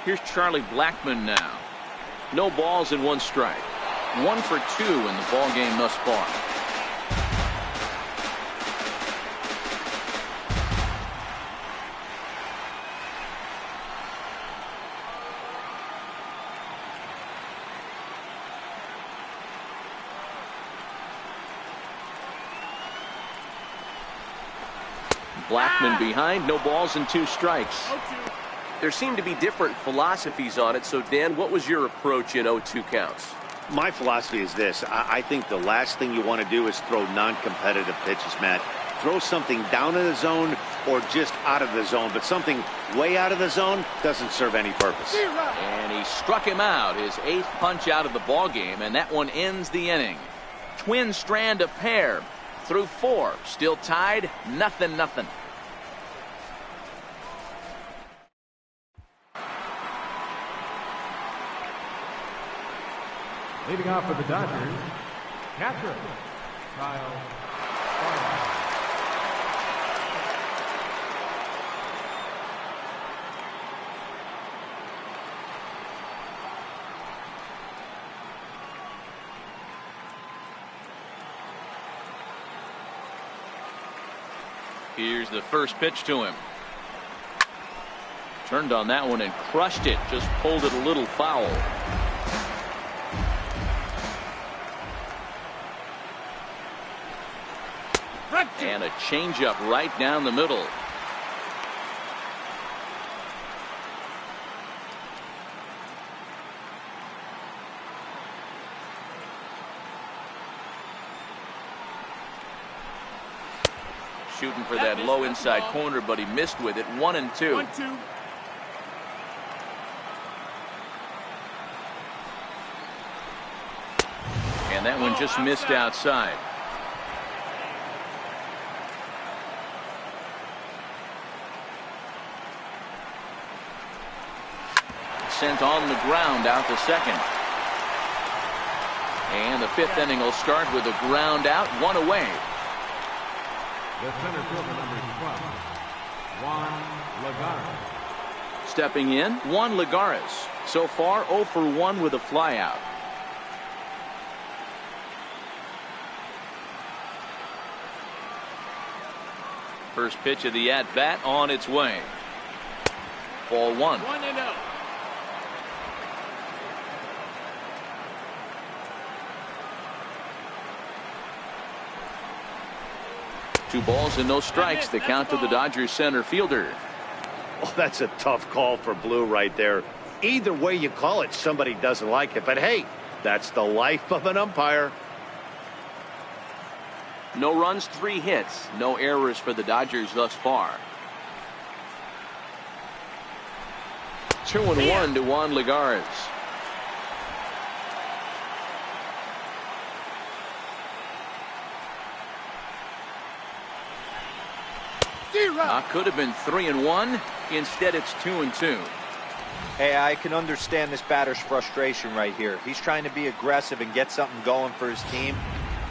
Here's Charlie Blackmon now. No balls and 1 strike. 1 for 2 in the ball game thus far. Blackmon behind, no balls and 2 strikes. There seem to be different philosophies on it. So, Dan, what was your approach in 0-2 counts? My philosophy is this. I think the last thing you want to do is throw non-competitive pitches, Matt. Throw something down in the zone or just out of the zone, but something way out of the zone doesn't serve any purpose. And he struck him out, his 8th punch out of the ball game, and that one ends the inning. Twins strand a pair through 4, still tied, 0-0. Leading off for the Dodgers, catcher, Kyle Farmer. Here's the first pitch to him. Turned on that one and crushed it, just pulled it a little foul. And a changeup right down the middle. Shooting for that low inside corner, but he missed with it. 1-2. 1-2. And that one just missed outside. Sent on the ground out to second. And the fifth inning will start with a ground out, one away. The center fielder, number 12, Juan Lagares. Stepping in, Juan Lagares. So far, 0 for 1 with a flyout. First pitch of the at-bat on its way. Ball 1. 1-0. Two balls and no strikes. The count to the Dodgers center fielder. Oh, that's a tough call for Blue right there. Either way you call it, somebody doesn't like it. But hey, that's the life of an umpire. No runs, 3 hits. No errors for the Dodgers thus far. 2-1 to Juan Lagares. Could have been 3-1. Instead, it's 2-2. Hey, I can understand this batter's frustration right here. He's trying to be aggressive and get something going for his team.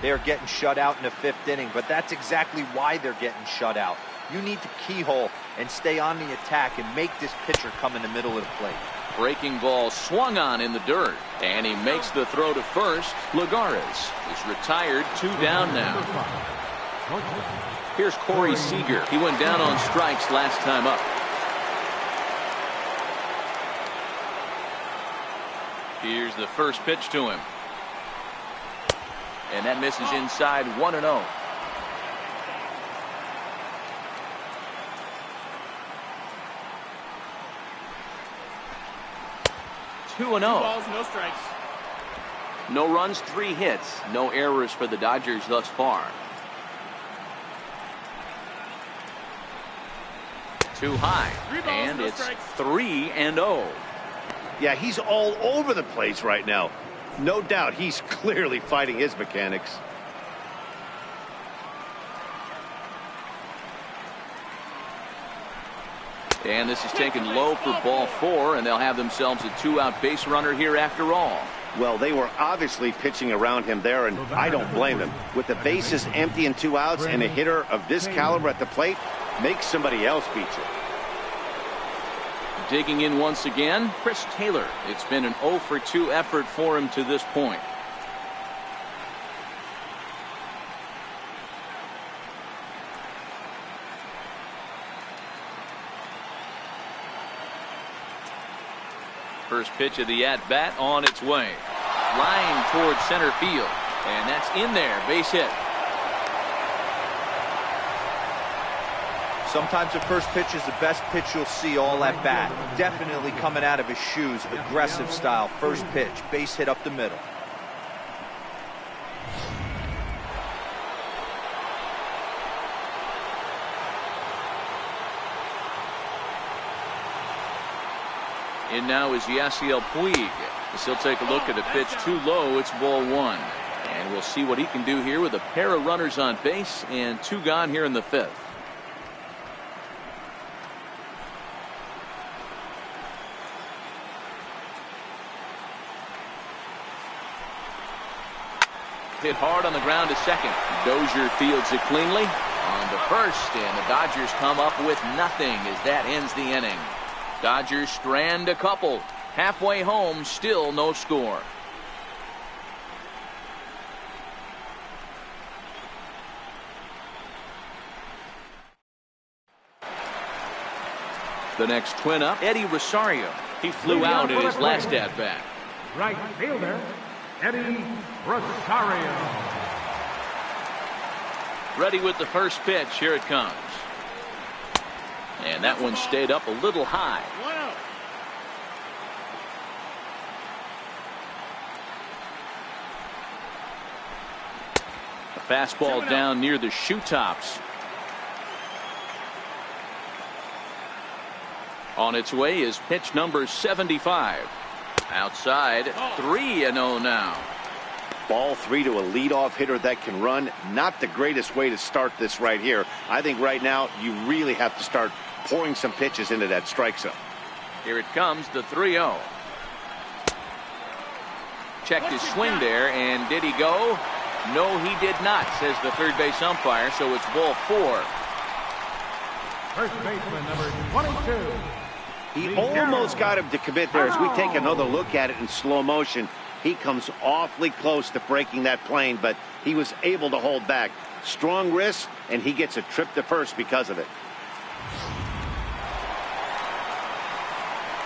They are getting shut out in the 5th inning, but that's exactly why they're getting shut out. You need to keyhole and stay on the attack and make this pitcher come in the middle of the plate. Breaking ball swung on in the dirt, and he makes the throw to first. Lagares is retired, 2 down now. Here's Corey Seager. He went down on strikes last time up. Here's the first pitch to him. And that misses inside, 1-0. Two balls, no strikes. No runs, 3 hits. No errors for the Dodgers thus far. Too high. And it's 3-0. Yeah, he's all over the place right now. No doubt he's clearly fighting his mechanics. And this is taken low for ball 4, and they'll have themselves a 2-out base runner here after all. Well, they were obviously pitching around him there, and I don't blame them. With the bases empty and 2 outs and a hitter of this caliber at the plate, make somebody else beat you. Digging in once again, Chris Taylor. It's been an 0 for 2 effort for him to this point. First pitch of the at-bat on its way. Line towards center field. And that's in there. Base hit. Sometimes the first pitch is the best pitch you'll see all at bat. Definitely coming out of his shoes. Aggressive style. First pitch. Base hit up the middle. In now is Yasiel Puig. As he'll take a look at a pitch too low. It's ball 1. And we'll see what he can do here with a pair of runners on base and 2 gone here in the 5th. Hit hard on the ground to second. Dozier fields it cleanly. On to first, and the Dodgers come up with nothing as that ends the inning. Dodgers strand a couple. Halfway home, still no score. The next twin up, Eddie Rosario. He flew out in his last at-bat. Right fielder, Eddie Rosario. Ready with the first pitch. Here it comes. And that one stayed up a little high. 1-0. A fastball down near the shoe tops. On its way is pitch number 75. Outside, 3-0 now. Ball 3 to a leadoff hitter that can run. Not the greatest way to start this right here. I think right now you really have to start pouring some pitches into that strike zone. Here it comes, the 3-0. Checked his swing there, and did he go? No, he did not, says the third base umpire, so it's ball 4. First baseman number 22. He almost got him to commit there. As we take another look at it in slow motion, he comes awfully close to breaking that plane, but he was able to hold back. Strong wrist, and he gets a trip to first because of it.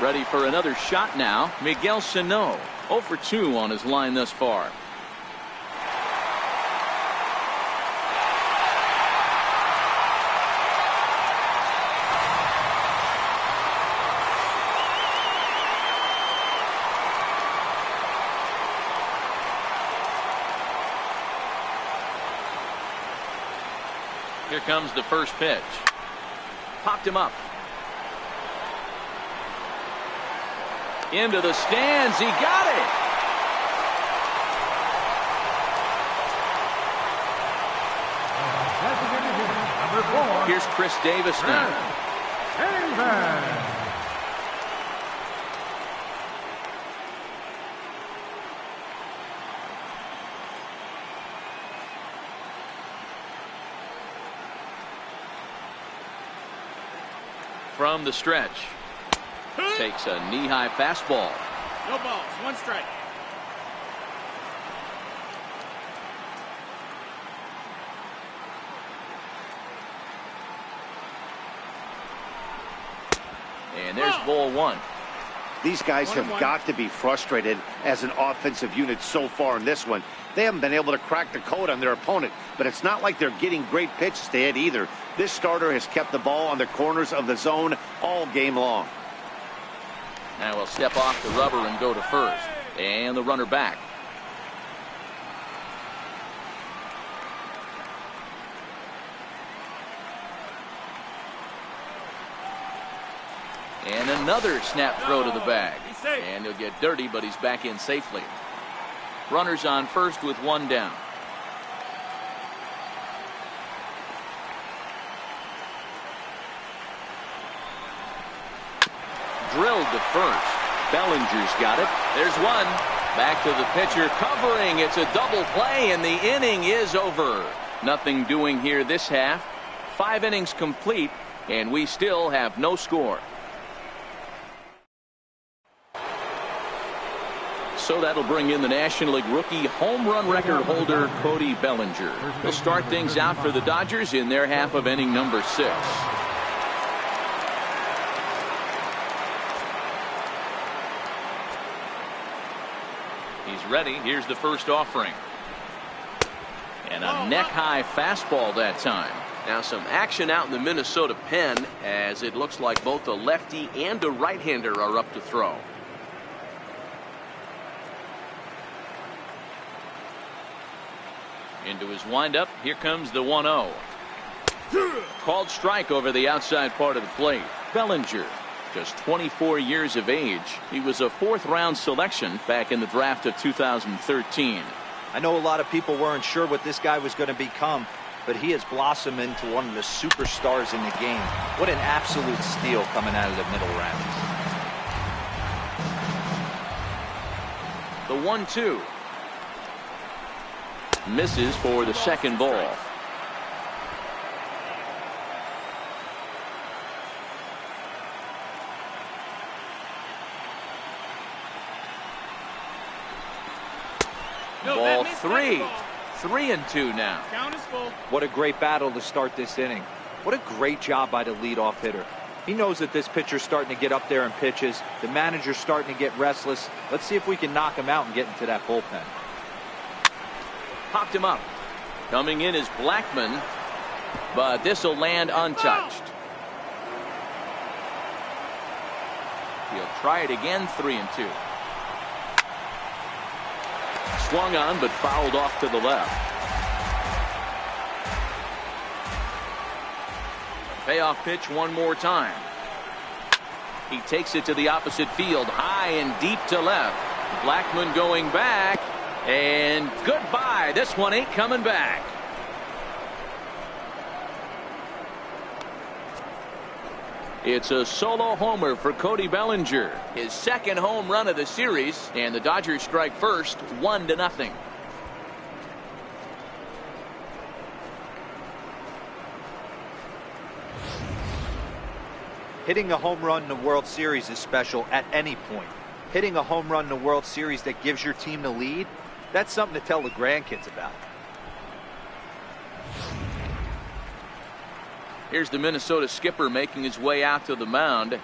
Ready for another shot now, Miguel Sano. 0 for 2 on his line thus far. Here comes the first pitch. Popped him up. Into the stands. He got it. Number 4. Here's Chris Davis now. Davis. From the stretch. Takes a knee-high fastball. No balls. 1 strike. And there's ball 1. These guys have got to be frustrated as an offensive unit so far in this one. They haven't been able to crack the code on their opponent, but it's not like they're getting great pitches to hit either. This starter has kept the ball on the corners of the zone all game long. Now we'll step off the rubber and go to first. And the runner back. And another snap throw to the bag. And he'll get dirty, but he's back in safely. Runners on first with 1 down. Drilled to first. Bellinger's got it. There's 1. Back to the pitcher, covering. It's a double play, and the inning is over. Nothing doing here this half. 5 innings complete, and we still have no score. So that'll bring in the National League rookie home run record holder Cody Bellinger. He'll start things out for the Dodgers in their half of inning number 6. He's ready. Here's the first offering. And a neck-high fastball that time. Now some action out in the Minnesota pen, as it looks like both a lefty and a right-hander are up to throw. Into his windup. Here comes the 1-0. Called strike over the outside part of the plate. Bellinger, just 24 years of age. He was a 4th-round selection back in the draft of 2013. I know a lot of people weren't sure what this guy was going to become, but he has blossomed into one of the superstars in the game. What an absolute steal coming out of the middle rounds. The 1-2. Misses for the second ball. Ball 3. 3-2 now. Count is full. What a great battle to start this inning. What a great job by the leadoff hitter. He knows that this pitcher's starting to get up there in pitches. The manager's starting to get restless. Let's see if we can knock him out and get into that bullpen. Popped him up. Coming in is Blackman, but this will land untouched. He'll try it again. 3-2. Swung on, but fouled off to the left. Payoff pitch one more time. He takes it to the opposite field, high and deep to left. Blackmon going back, and goodbye. This one ain't coming back. It's a solo homer for Cody Bellinger. His second home run of the series, and the Dodgers strike first, 1-0. Hitting a home run in the World Series is special at any point. Hitting a home run in the World Series that gives your team the lead, that's something to tell the grandkids about. Here's the Minnesota skipper making his way out to the mound,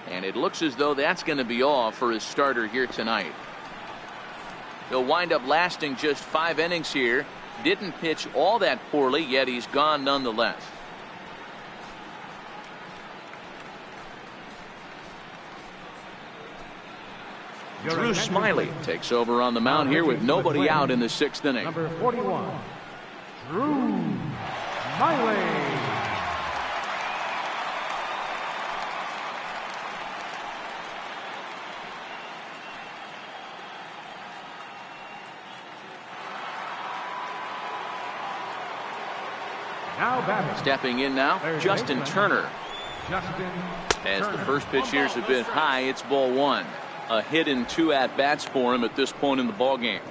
and it looks as though that's going to be all for his starter here tonight. He'll wind up lasting just 5 innings here. Didn't pitch all that poorly, yet he's gone nonetheless. Drew Smyly takes over on the mound here with nobody out in the 6th inning. Number 41, Drew Smyly. Now batting. Stepping in now, Justin Turner. As the first pitch here's a bit high, it's ball 1. A hit and 2 at-bats for him at this point in the ballgame.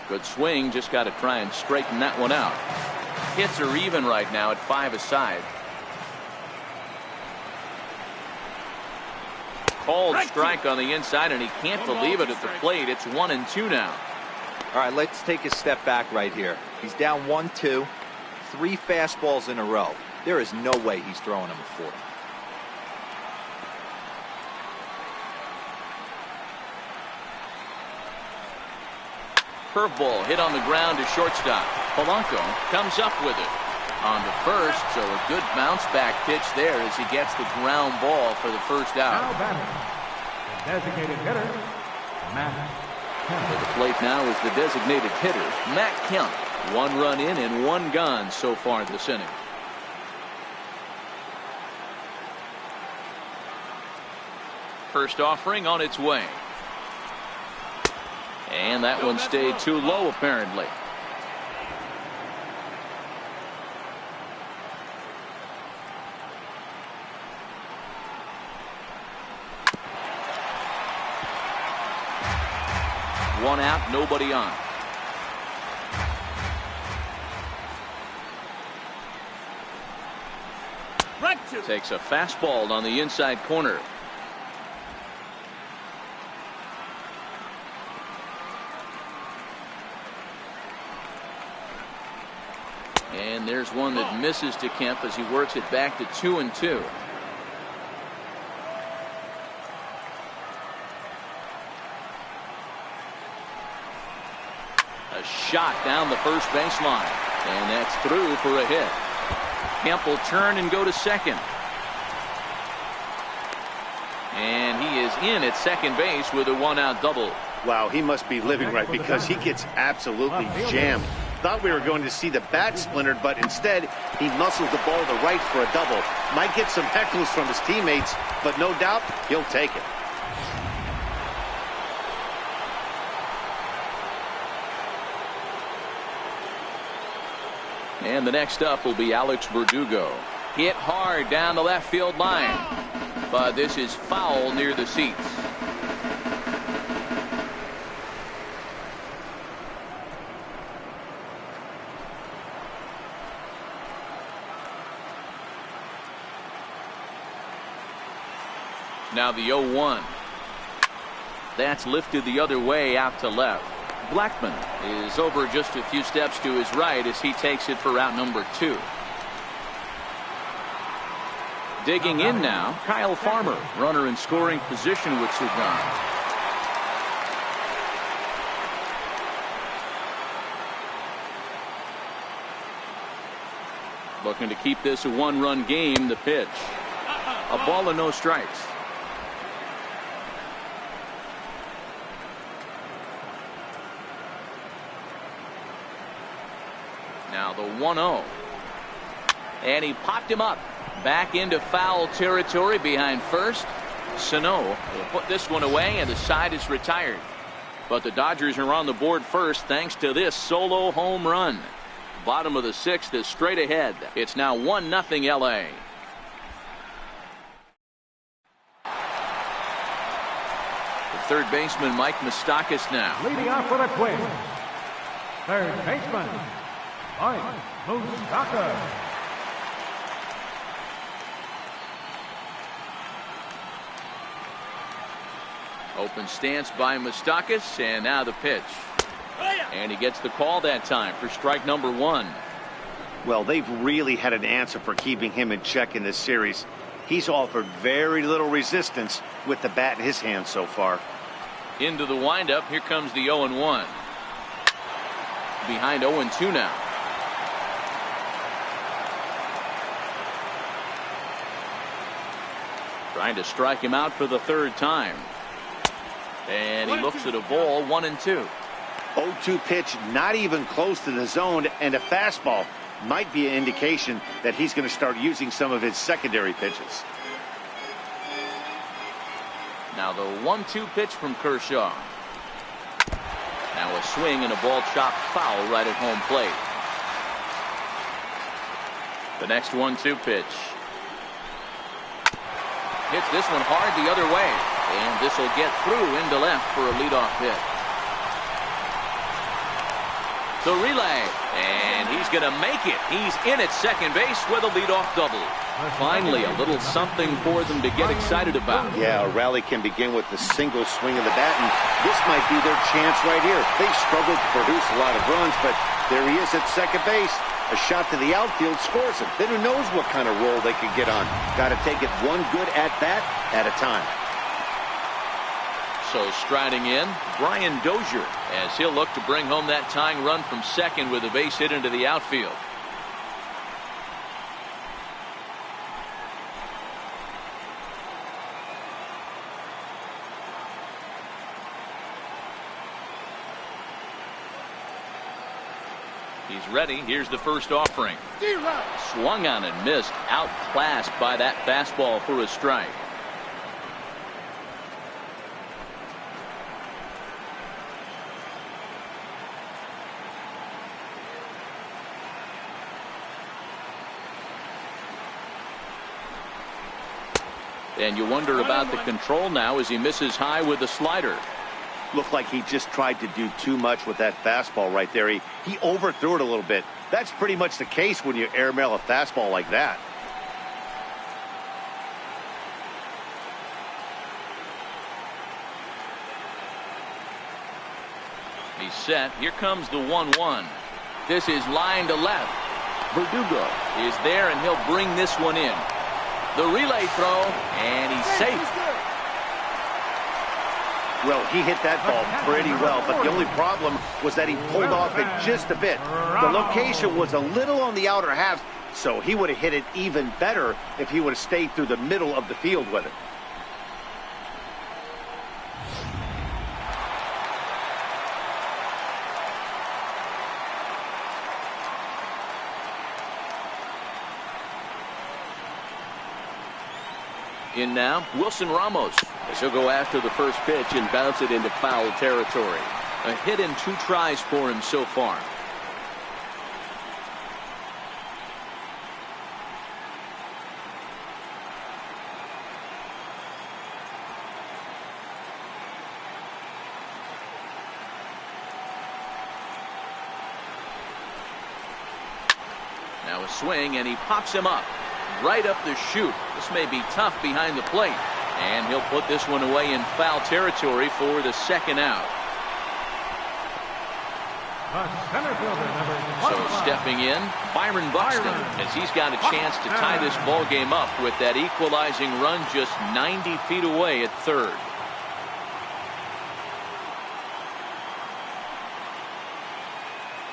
Good swing, just got to try and straighten that one out. Hits are even right now at 5 aside. Called strike on the inside, and he can't believe it at the plate. It's 1-2 now. All right, let's take a step back right here. He's down 1-2, 3 fastballs in a row. There is no way he's throwing him a 4. Curveball hit on the ground to shortstop. Polanco comes up with it on the first, so a good bounce back pitch there as he gets the ground ball for the first out. Now batting, the designated hitter, Matt Kemp. At the plate now is the designated hitter, Matt Kemp. 1 run in and 1 gone so far this inning. First offering on its way. And that one stayed too low apparently. One out, nobody on. Takes a fastball on the inside corner. And there's one that misses to Kemp as he works it back to 2-2. A shot down the first baseline, and that's through for a hit. Kemp will turn and go to second. And he is in at second base with a 1-out double. Wow, he must be living right because he gets absolutely jammed. Thought we were going to see the bat splintered, but instead he muscles the ball to right for a double. Might get some heckles from his teammates, but no doubt he'll take it. And the next up will be Alex Verdugo. Hit hard down the left field line, but this is foul near the seats. Now the 0-1. That's lifted the other way out to left. Blackmon is over just a few steps to his right as he takes it for route number 2. Digging in now, Kyle Farmer, runner in scoring position with Sugan. Looking to keep this a 1-run game. The pitch, a ball and no strikes. Now the 1-0. And he popped him up. Back into foul territory behind first. Sano will put this one away, and the side is retired. But the Dodgers are on the board first thanks to this solo home run. Bottom of the 6th is straight ahead. It's now 1-0 LA. The third baseman, Mike Moustakas, now. Leading off for the Twins, third baseman, Mike Moustakas. Open stance by Moustakas, and now the pitch. And he gets the call that time for strike number 1. Well, they've really had an answer for keeping him in check in this series. He's offered very little resistance with the bat in his hand so far. Into the windup. Here comes the 0-1. Behind 0-2 now. Trying to strike him out for the third time. And he looks at a ball, 1-2. 0-2 pitch, not even close to the zone, and a fastball might be an indication that he's going to start using some of his secondary pitches. Now the 1-2 pitch from Kershaw. Now a swing and a ball chopped foul right at home plate. The next 1-2 pitch. Hits this one hard the other way. And this will get through into left for a leadoff hit. The relay. And he's going to make it. He's in at second base with a leadoff double. Finally, a little something for them to get excited about. Yeah, a rally can begin with the single swing of the bat, and this might be their chance right here. They've struggled to produce a lot of runs, but there he is at second base. A shot to the outfield scores him. Then who knows what kind of roll they could get on. Got to take it one good at-bat at a time. So striding in, Brian Dozier, as he'll look to bring home that tying run from second with a base hit into the outfield. He's ready. Here's the first offering. Swung on and missed. Outclassed by that fastball for a strike. And you wonder about the control now as he misses high with the slider. Looked like he just tried to do too much with that fastball right there. He overthrew it a little bit. That's pretty much the case when you airmail a fastball like that. He's set. Here comes the 1-1. This is line to left. Verdugo is there, and he'll bring this one in. The relay throw, and he's safe. Well, he hit that ball pretty well, but the only problem was that he pulled off it just a bit. The location was a little on the outer half, so he would have hit it even better if he would have stayed through the middle of the field with it. In now, Wilson Ramos, as he'll go after the first pitch and bounce it into foul territory. A hit in 2 tries for him so far. Now a swing, and he pops him up. Right up the chute. This may be tough behind the plate. And he'll put this one away in foul territory for the second out. Center fielder, So stepping in, Byron Buxton, as he's got a chance to tie this ball game up with that equalizing run just 90 feet away at third.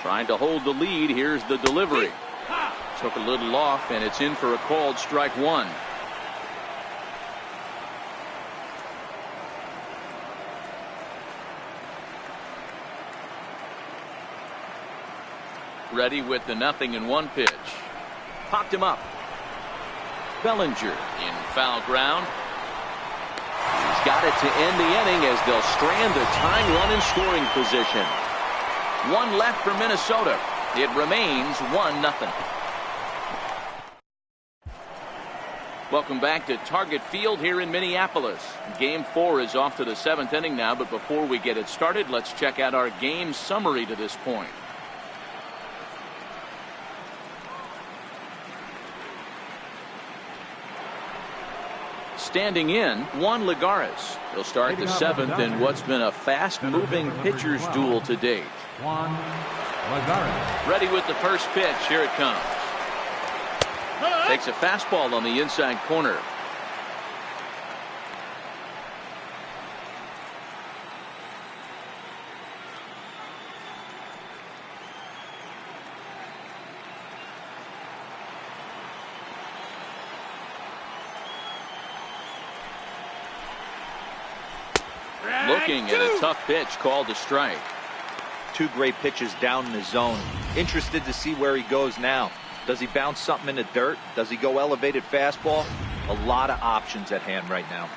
Trying to hold the lead. Here's the delivery. Took a little off, and it's in for a called strike 1. Ready with the 0-1 pitch. Popped him up. Bellinger in foul ground. He's got it to end the inning as they'll strand the tying run in scoring position. One left for Minnesota. It remains 1-0. Welcome back to Target Field here in Minneapolis. Game 4 is off to the 7th inning now, but before we get it started, let's check out our game summary to this point. Standing in, Juan Lagares. He'll start the 7th in what's been a fast-moving pitcher's duel to date. Juan Lagares. Ready with the first pitch. Here it comes. Takes a fastball on the inside corner. Looking at a tough pitch called a strike. Two great pitches down in the zone. Interested to see where he goes now. Does he bounce something in the dirt? Does he go elevated fastball? A lot of options at hand right now.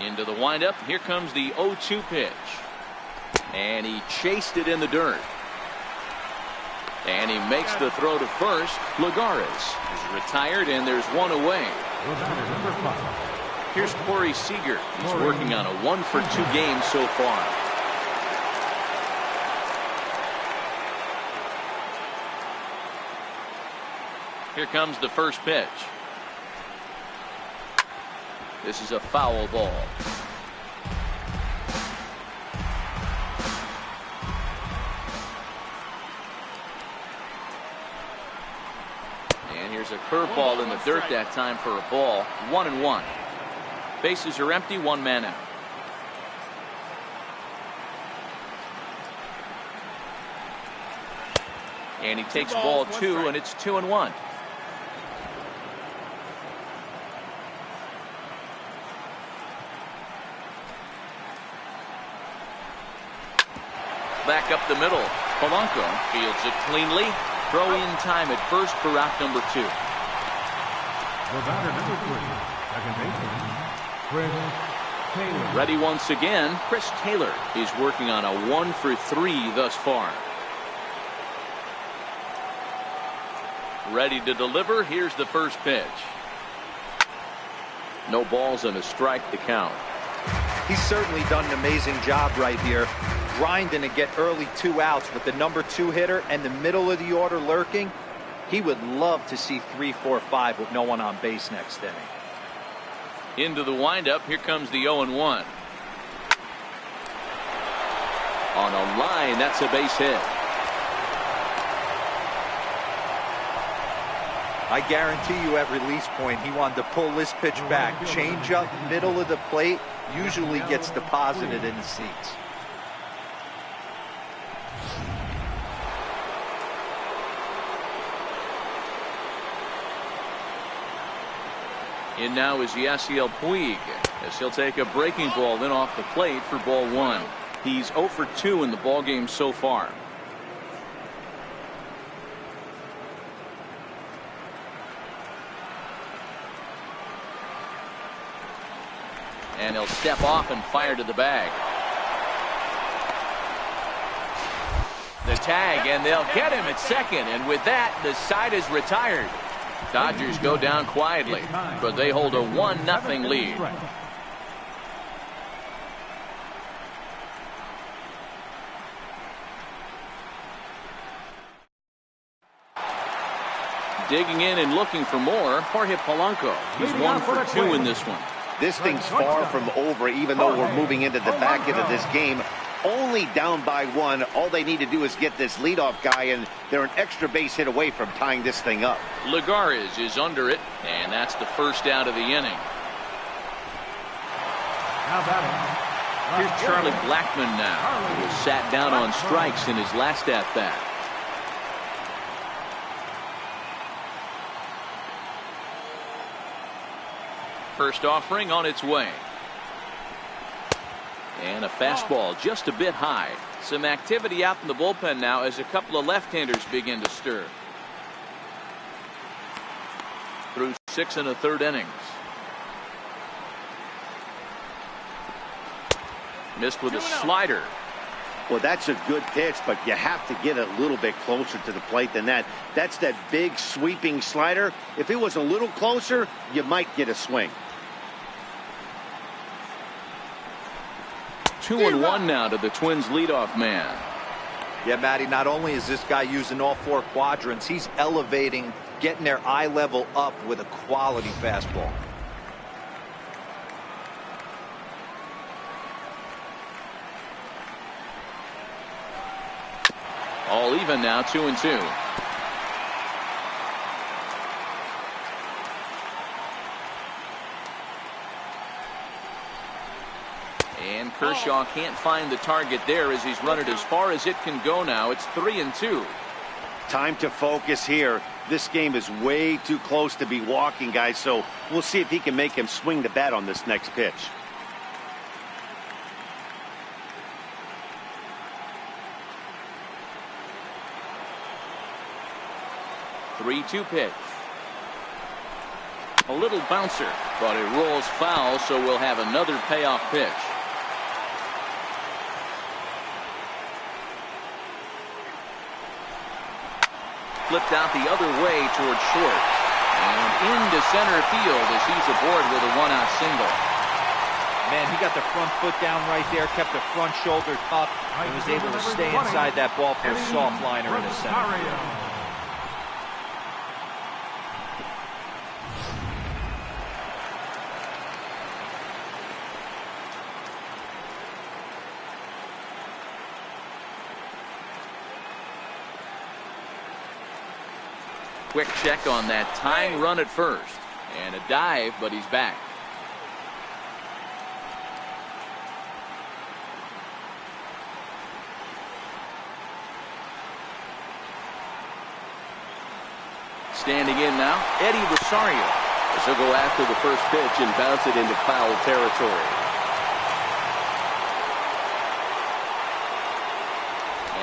Into the windup. Here comes the 0-2 pitch. And he chased it in the dirt. And he makes the throw to first. Lagares is retired, and there's one away. Number 5. Here's Corey Seager. He's working on a 1-for-2 game so far. Here comes the first pitch. This is a foul ball. And here's a curveball in the dirt that time for a ball. 1-1. Bases are empty, one man out. And he takes ball 2, and it's 2-1. Back up the middle. Polanco fields it cleanly. Throw in time at first for out number 2. The batter, number 3, second baseman, Chris Taylor. Ready once again. Chris Taylor is working on a 1-for-3 thus far. Ready to deliver. Here's the first pitch. No balls and a strike to count. He's certainly done an amazing job right here, grinding to get early 2 outs with the number 2 hitter and the middle of the order lurking. He would love to see 3, 4, 5 with no one on base next inning. Into the windup. Here comes the 0-1. On a line, that's a base hit. I guarantee you at release point he wanted to pull this pitch back. Change up, middle of the plate, usually gets deposited in the seats. In now is Yasiel Puig, as he'll take a breaking ball then off the plate for ball 1. He's 0-for-2 in the ballgame so far. And he'll step off and fire to the bag. The tag, and they'll get him at second, and with that the side is retired. Dodgers go down quietly, but they hold a 1-0 lead. Digging in and looking for more, Jorge Polanco. He's 1-for-2 in this one. This thing's far from over, even though we're moving into the back end of this game. Only down by 1. All they need to do is get this leadoff guy, and they're an extra base hit away from tying this thing up. Lagares is under it, and that's the first out of the inning. Now batting. Here's Charlie Blackmon now, who was sat down on strikes in his last at-bat. First offering on its way. And a fastball just a bit high. Some activity out in the bullpen now as a couple of left-handers begin to stir. Through 6 1/3 innings. Missed with a slider. Well, that's a good pitch, but you have to get a little bit closer to the plate than that. That's that big sweeping slider. If it was a little closer, you might get a swing. 2-1 now to the Twins leadoff man. Yeah, Matty, not only is this guy using all 4 quadrants, he's elevating, getting their eye level up with a quality fastball. All even now, 2-2. And Kershaw can't find the target there as he's run it as far as it can go now. It's 3-2. Time to focus here. This game is way too close to be walking, guys, so we'll see if he can make him swing the bat on this next pitch. Three-two pitch. A little bouncer, but it rolls foul, so we'll have another payoff pitch. Flipped out the other way towards short. And into center field as he's aboard with a one-out single. Man, he got the front foot down right there, kept the front shoulder up, and was able to stay inside that ball for a soft liner in the center. Quick check on that tying run at first. And a dive, but he's back. Standing in now, Eddie Rosario. As he'll go after the first pitch and bounce it into foul territory.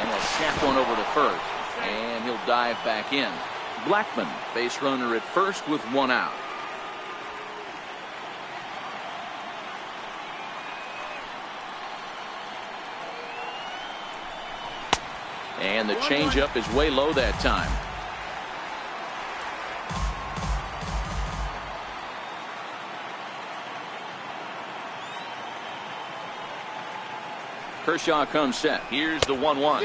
And a snap one over to first. And he'll dive back in. Blackman, base runner at first with one out. And the changeup is way low that time. Kershaw comes set. Here's the 1-1.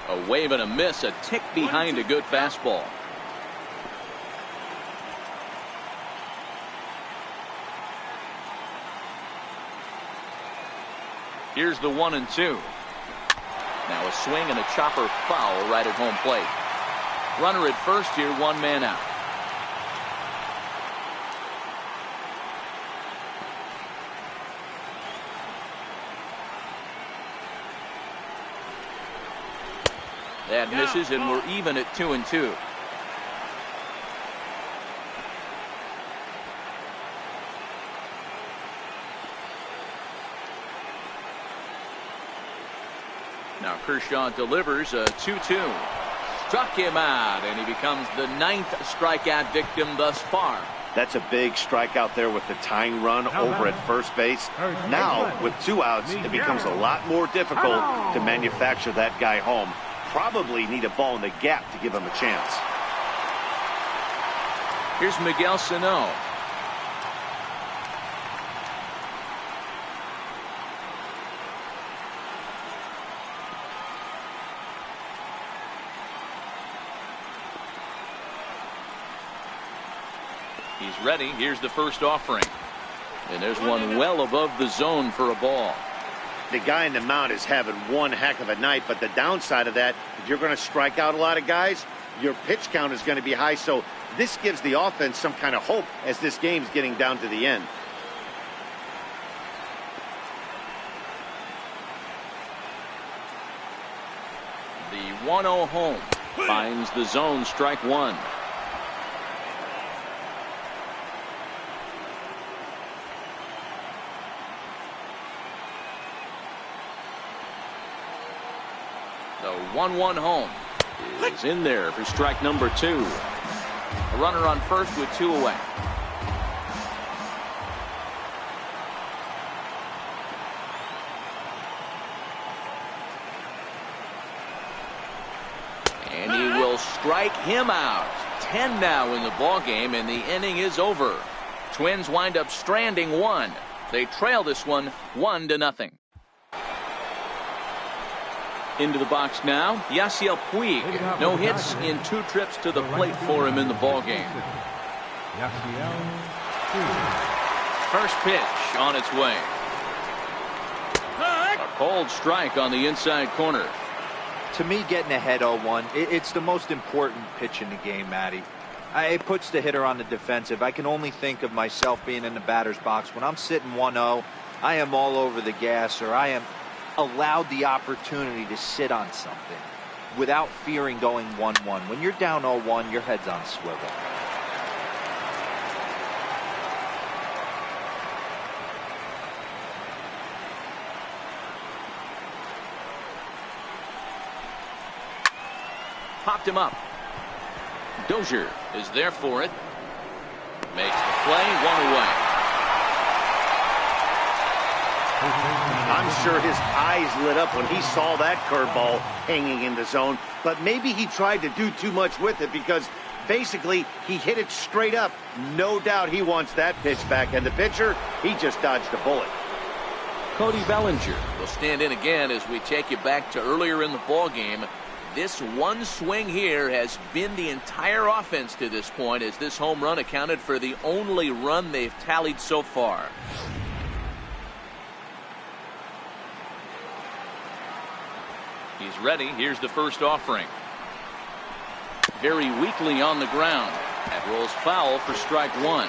A wave and a miss, a tick behind a good fastball. Here's the 1-2. Now a swing and a chopper foul right at home plate. Runner at first here, one man out. That misses, and we're even at 2-2. Now Kershaw delivers a 2-2. Struck him out, and he becomes the 9th strikeout victim thus far. That's a big strikeout there with the tying run over at first base. Now, with 2 outs, it becomes a lot more difficult to manufacture that guy home. Probably need a ball in the gap to give him a chance. Here's Miguel Sano. He's ready. Here's the first offering. And there's one well above the zone for a ball. The guy in the mound is having one heck of a night, but the downside of that, if you're going to strike out a lot of guys, your pitch count is going to be high. So this gives the offense some kind of hope as this game's getting down to the end. The 1-0 home finds the zone, strike one. The 1-1 home is in there for strike number 2. A runner on first with 2 away. And he will strike him out. 10 now in the ball game, and the inning is over. Twins wind up stranding 1. They trail this one 1-0. Into the box now, Yasiel Puig. No hits in 2 trips to the plate for him in the ball game. First pitch on its way. A cold strike on the inside corner. To me, getting ahead 0-1, it's the most important pitch in the game, Matty. It puts the hitter on the defensive. I can only think of myself being in the batter's box. When I'm sitting 1-0, I am all over the gas, or I am allowed the opportunity to sit on something without fearing going 1-1. When you're down 0-1, your head's on swivel. Popped him up. Dozier is there for it. Makes the play, 1 away. I'm sure his eyes lit up when he saw that curveball hanging in the zone, but maybe he tried to do too much with it because basically he hit it straight up. No doubt he wants that pitch back, and the pitcher, he just dodged a bullet. Cody Bellinger will stand in again as we take you back to earlier in the ball game. This one swing here has been the entire offense to this point, as this home run accounted for the only run they've tallied so far. He's ready. Here's the first offering. Very weakly on the ground. That rolls foul for strike 1.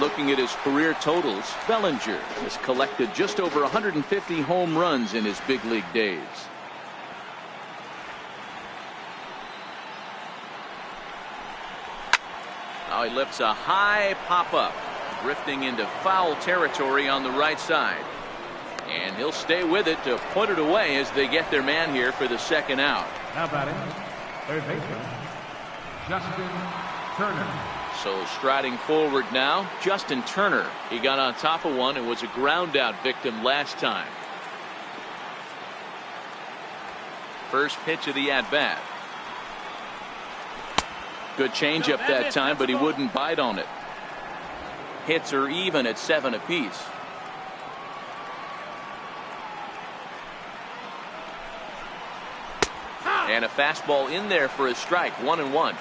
Looking at his career totals, Bellinger has collected just over 150 home runs in his big league days. Now he lifts a high pop-up, drifting into foul territory on the right side. And he'll stay with it to put it away as they get their man here for the second out. Now batting, third baseman, Justin Turner. So striding forward now, Justin Turner. He got on top of one and was a ground out victim last time. First pitch of the at-bat. Good changeup that time, but he wouldn't bite on it. Hits are even at 7 apiece. And a fastball in there for a strike, 1-1.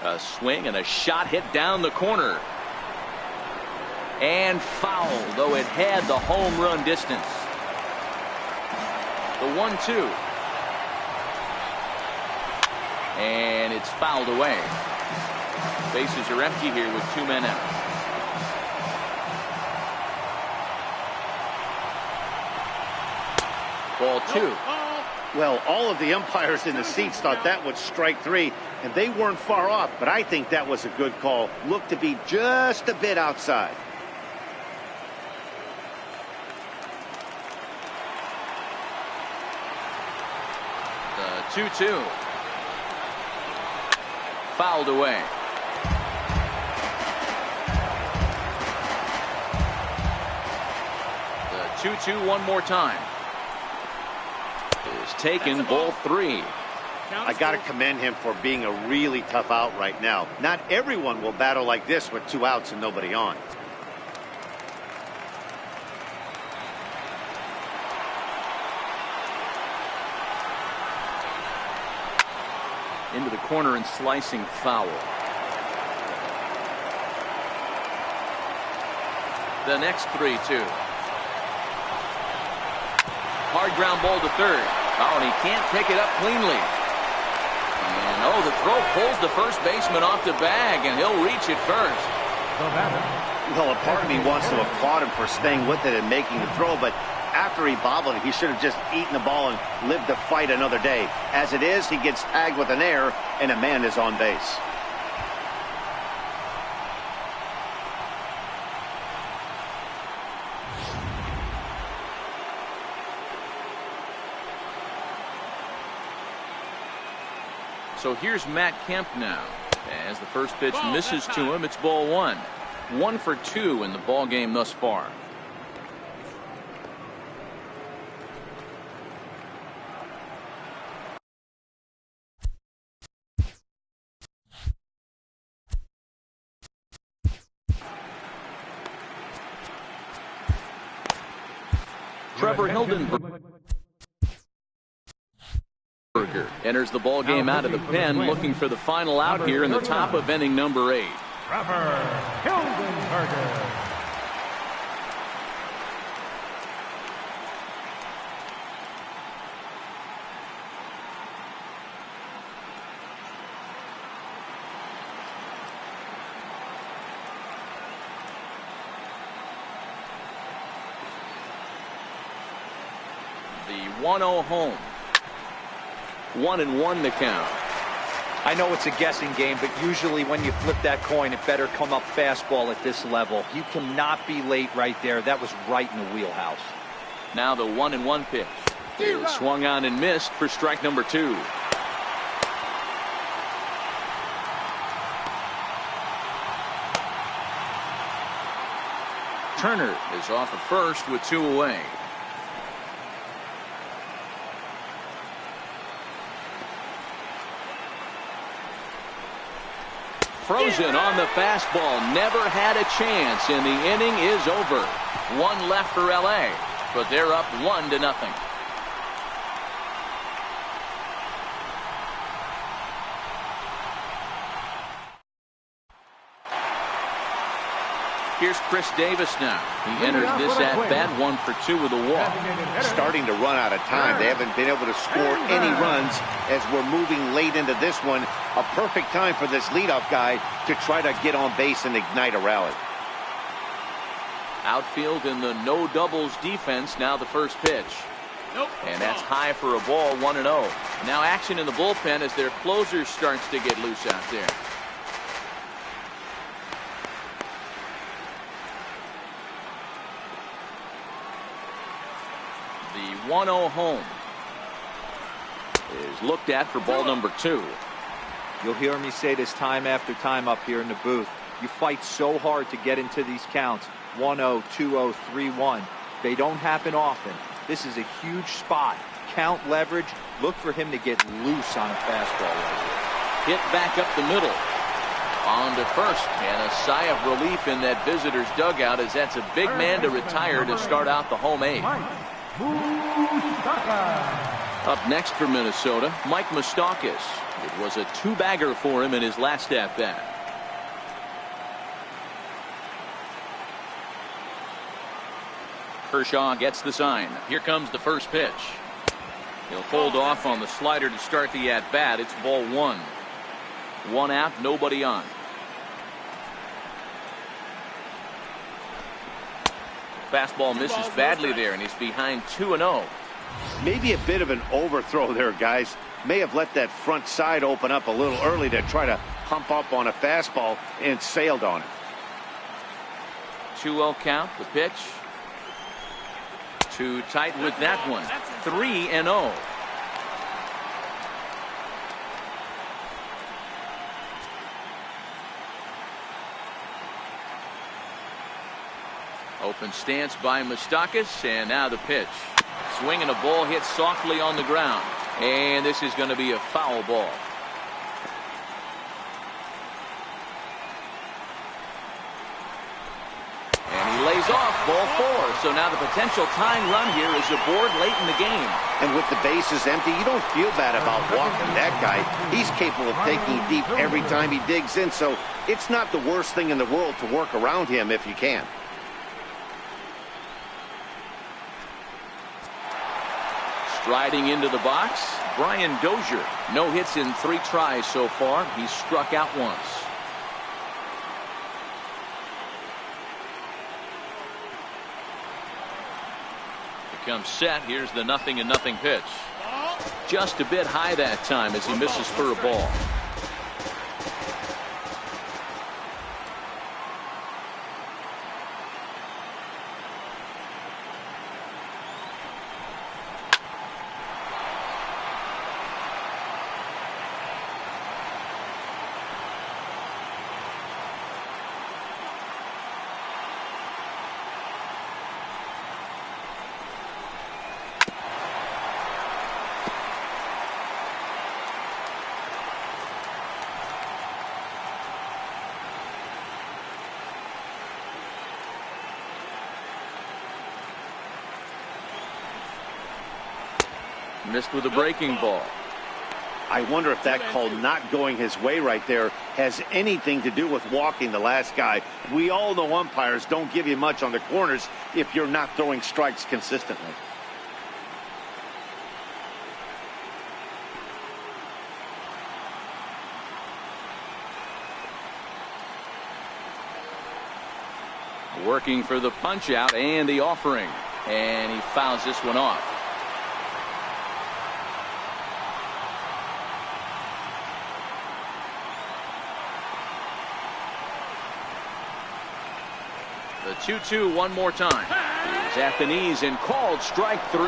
A swing and a shot hit down the corner. And foul, though it had the home run distance. The 1-2. And it's fouled away. Bases are empty here with 2 men out. Ball 2. Well, all of the umpires in the seats thought that was strike 3, and they weren't far off, but I think that was a good call. Looked to be just a bit outside. The 2-2. Fouled away. The 2-2 one more time. Is taken, ball 3. I got to commend him for being a really tough out right now. Not everyone will battle like this with 2 outs and nobody on. Into the corner and slicing foul. The next 3-2. Hard ground ball to third. Oh, and he can't pick it up cleanly. And oh, the throw pulls the first baseman off the bag, and he'll reach it first. Well, a part of me wants to applaud him for staying with it and making the throw, but after he bobbled it, he should have just eaten the ball and lived to fight another day. As it is, he gets tagged with an error, and a man is on base. So here's Matt Kemp now. As the first pitch misses to him, it's ball one. 1 for 2 in the ball game thus far. Trevor Hildenberger enters the ball game out of the pen, looking for the final out here in the top of inning number 8. Trevor Hildenberger. The 1-0 home. 1-1 the count. I know it's a guessing game, but usually when you flip that coin, it better come up fastball at this level. You cannot be late right there. That was right in the wheelhouse. Now the 1-1 pitch is swung on and missed for strike number 2. Turner is off at first with 2 away. Frozen on the fastball, never had a chance, and the inning is over. 1 left for LA, but they're up 1-0. Here's Chris Davis now. He enters this at bat 1 for 2 with a walk. Starting to run out of time. They haven't been able to score any runs as we're moving late into this one. A perfect time for this leadoff guy to try to get on base and ignite a rally. Outfield in the no doubles defense. Now the first pitch. And that's high for a ball. 1-0. Now action in the bullpen as their closer starts to get loose out there. The 1-0 home is looked at for ball number 2. You'll hear me say this time after time up here in the booth. You fight so hard to get into these counts. 1-0, 2-0, 3-1. They don't happen often. This is a huge spot. Count leverage. Look for him to get loose on a fastball right here. Hit back up the middle. On to first, and a sigh of relief in that visitor's dugout as that's a big man to retire to start out the home 8. Up next for Minnesota, Mike Moustakas. It was a 2-bagger for him in his last at-bat. Kershaw gets the sign. Here comes the first pitch. He'll hold off on the slider to start the at-bat. It's ball 1. 1 out, nobody on. Fastball misses badly there, and he's behind 2-0. Maybe a bit of an overthrow there, guys. May have let that front side open up a little early to try to hump up on a fastball and sailed on it. 2-0 count, the pitch. Too tight with that one. 3-0. Open stance by Moustakas, and now the pitch. Swinging a ball hit softly on the ground, and this is going to be a foul ball. And he lays off ball 4. So now the potential tying run here is aboard late in the game. And with the bases empty, you don't feel bad about walking that guy. He's capable of taking deep every time he digs in, so it's not the worst thing in the world to work around him if you can. Striding into the box, Brian Dozier. No hits in 3 tries so far. He's struck out once. Becomes set. Here's the 0-0 pitch. Just a bit high that time as he misses for a ball. Missed with a breaking ball. I wonder if that call not going his way right there has anything to do with walking the last guy. We all know umpires don't give you much on the corners if you're not throwing strikes consistently. Working for the punch out and the offering. And he fouls this one off. The 2-2 one more time. He's at the knees and called strike 3.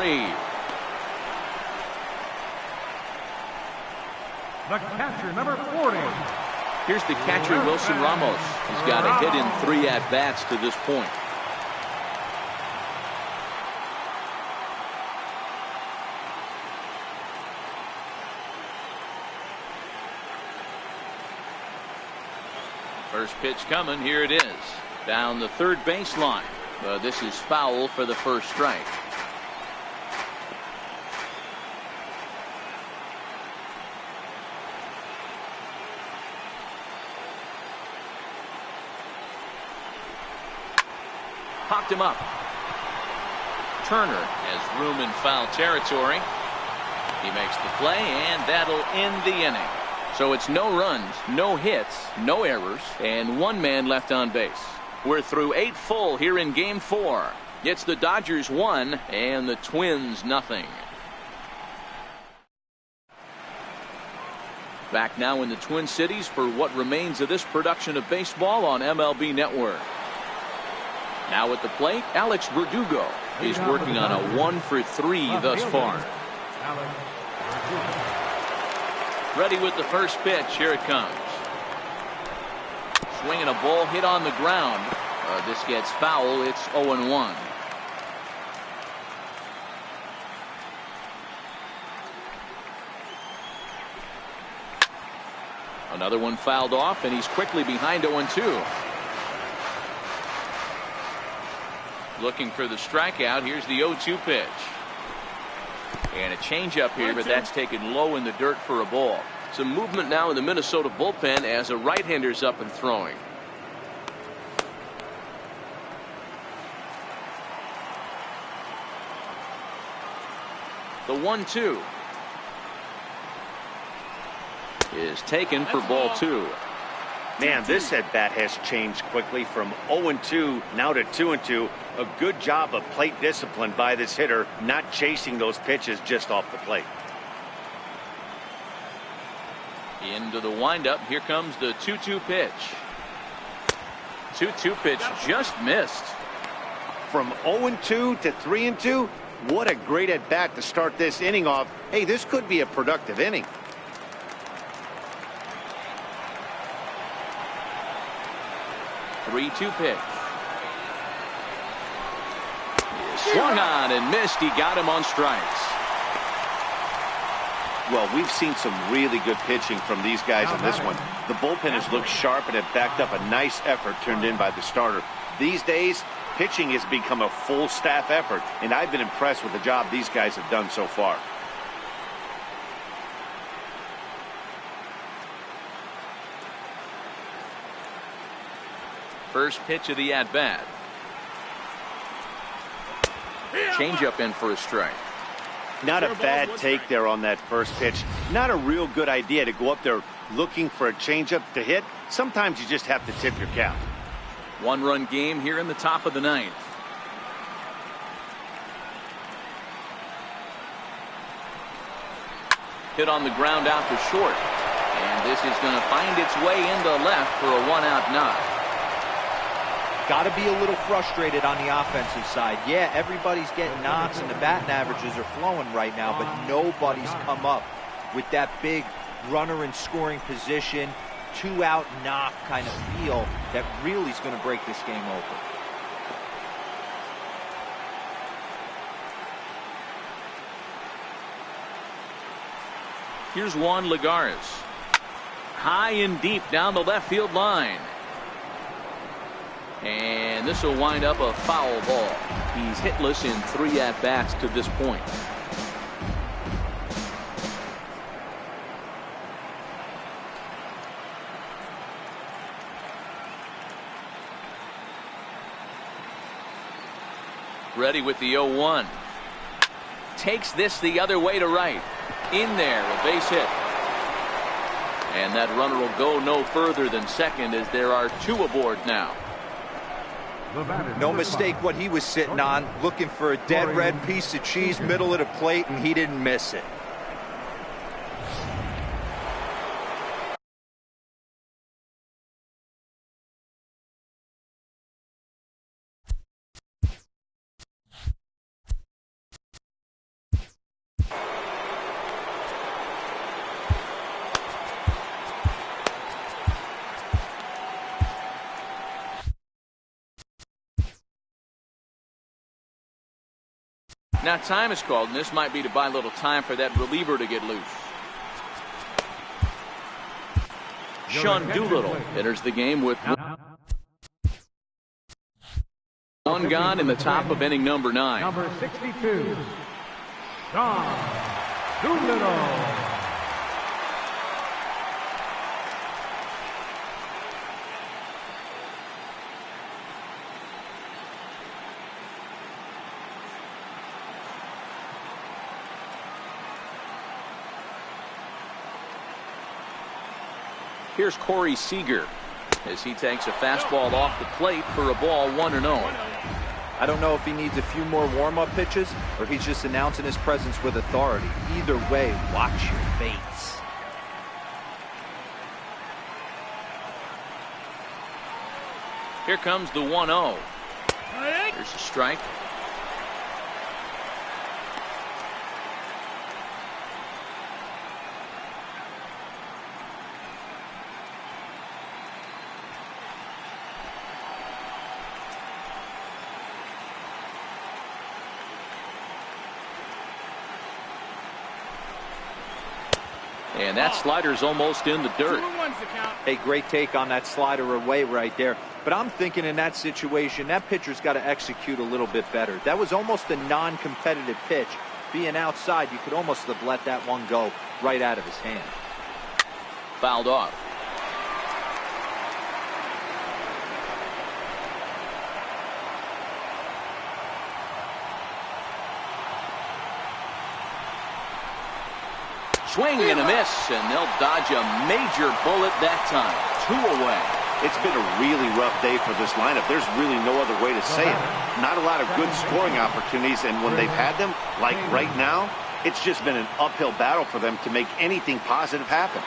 The catcher, number 40. Here's the catcher, Wilson Ramos. He's got a hit in 3 at-bats to this point. First pitch coming. Here it is. Down the third baseline. This is foul for the first strike. Popped him up. Turner has room in foul territory. He makes the play, and that'll end the inning. So it's no runs, no hits, no errors, and 1 man left on base. We're through 8 full here in Game 4. It's the Dodgers 1 and the Twins nothing. Back now in the Twin Cities for what remains of this production of baseball on MLB Network. Now at the plate, Alex Verdugo. He's working on a 1-for-3 thus far. Ready with the first pitch. Here it comes. Swinging a ball hit on the ground. This gets foul. It's 0-1. Another one fouled off, and he's quickly behind 0-2. Looking for the strikeout. Here's the 0-2 pitch. And a changeup here, but that's taken low in the dirt for a ball. Some movement now in the Minnesota bullpen as a right-hander's up and throwing. The 1-2 is taken for ball 2. Man, this at-bat has changed quickly from 0-2 now to 2-2. A good job of plate discipline by this hitter, not chasing those pitches just off the plate. Into the windup. Here comes the 2-2 pitch. 2-2 pitch just missed. From 0-2 to 3-2, what a great at-bat to start this inning off. Hey, this could be a productive inning. Three-two pitch. Swung on and missed. He got him on strikes. Well, we've seen some really good pitching from these guys in this one. The bullpen has looked sharp and have backed up a nice effort turned in by the starter. These days, pitching has become a full staff effort, and I've been impressed with the job these guys have done so far. First pitch of the at-bat. Changeup in for a strike. Not a bad take there on that first pitch. Not a real good idea to go up there looking for a changeup to hit. Sometimes you just have to tip your cap. 1-run game here in the top of the 9th. Hit on the ground out to short. And this is going to find its way into left for a 1-out knock. Got to be a little frustrated on the offensive side. Yeah, everybody's getting knocks and the batting averages are flowing right now, but nobody's come up with that big runner in scoring position, 2-out knock kind of feel that really is going to break this game open. Here's Juan Lagares. High and deep down the left field line. And this will wind up a foul ball. He's hitless in 3 at-bats to this point. Ready with the 0-1. Takes this the other way to right. In there, a base hit. And that runner will go no further than second as there are 2 aboard now. No mistake what he was sitting on, looking for a dead red piece of cheese middle of the plate, and he didn't miss it. Now time is called, and this might be to buy a little time for that reliever to get loose. Sean Doolittle enters the game with 1 gone in the top of inning number 9. Number 62, Sean Doolittle. Here's Corey Seager as he takes a fastball off the plate for a ball 1-0. I don't know if he needs a few more warm-up pitches or he's just announcing his presence with authority. Either way, watch your face. Here comes the 1-0. There's a strike. And that slider's almost in the dirt. A great take on that slider away right there. But I'm thinking in that situation, that pitcher's got to execute a little bit better. That was almost a non-competitive pitch. Being outside, you could almost have let that one go right out of his hand. Fouled off. Swing and a miss, and they'll dodge a major bullet that time. 2 away. It's been a really rough day for this lineup. There's really no other way to say it. Not a lot of good scoring opportunities, and when they've had them, like right now, it's just been an uphill battle for them to make anything positive happen.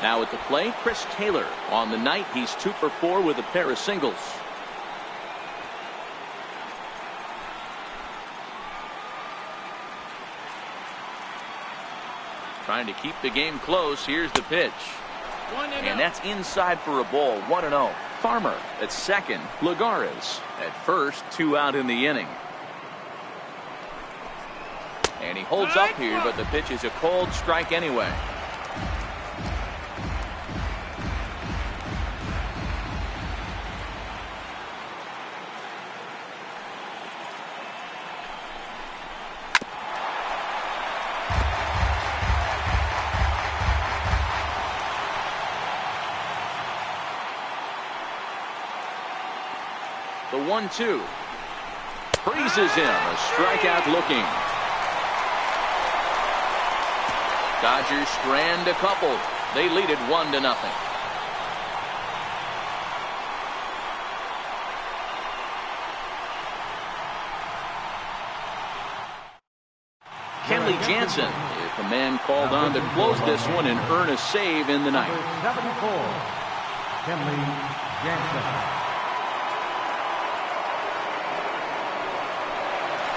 Now at the plate, Chris Taylor. On the night, he's 2 for 4 with a pair of singles. Trying to keep the game close. Here's the pitch. And that's inside for a ball. 1-0. Farmer at second. Lagares at first. 2 out in the inning. And he holds up here, but the pitch is a cold strike anyway. The 1-2. Freezes him. A strikeout looking. Dodgers strand a couple. They lead it 1-0. Kenley Jansen is the man called on to close this one and earn a save in the ninth. Number 74, Kenley Jansen.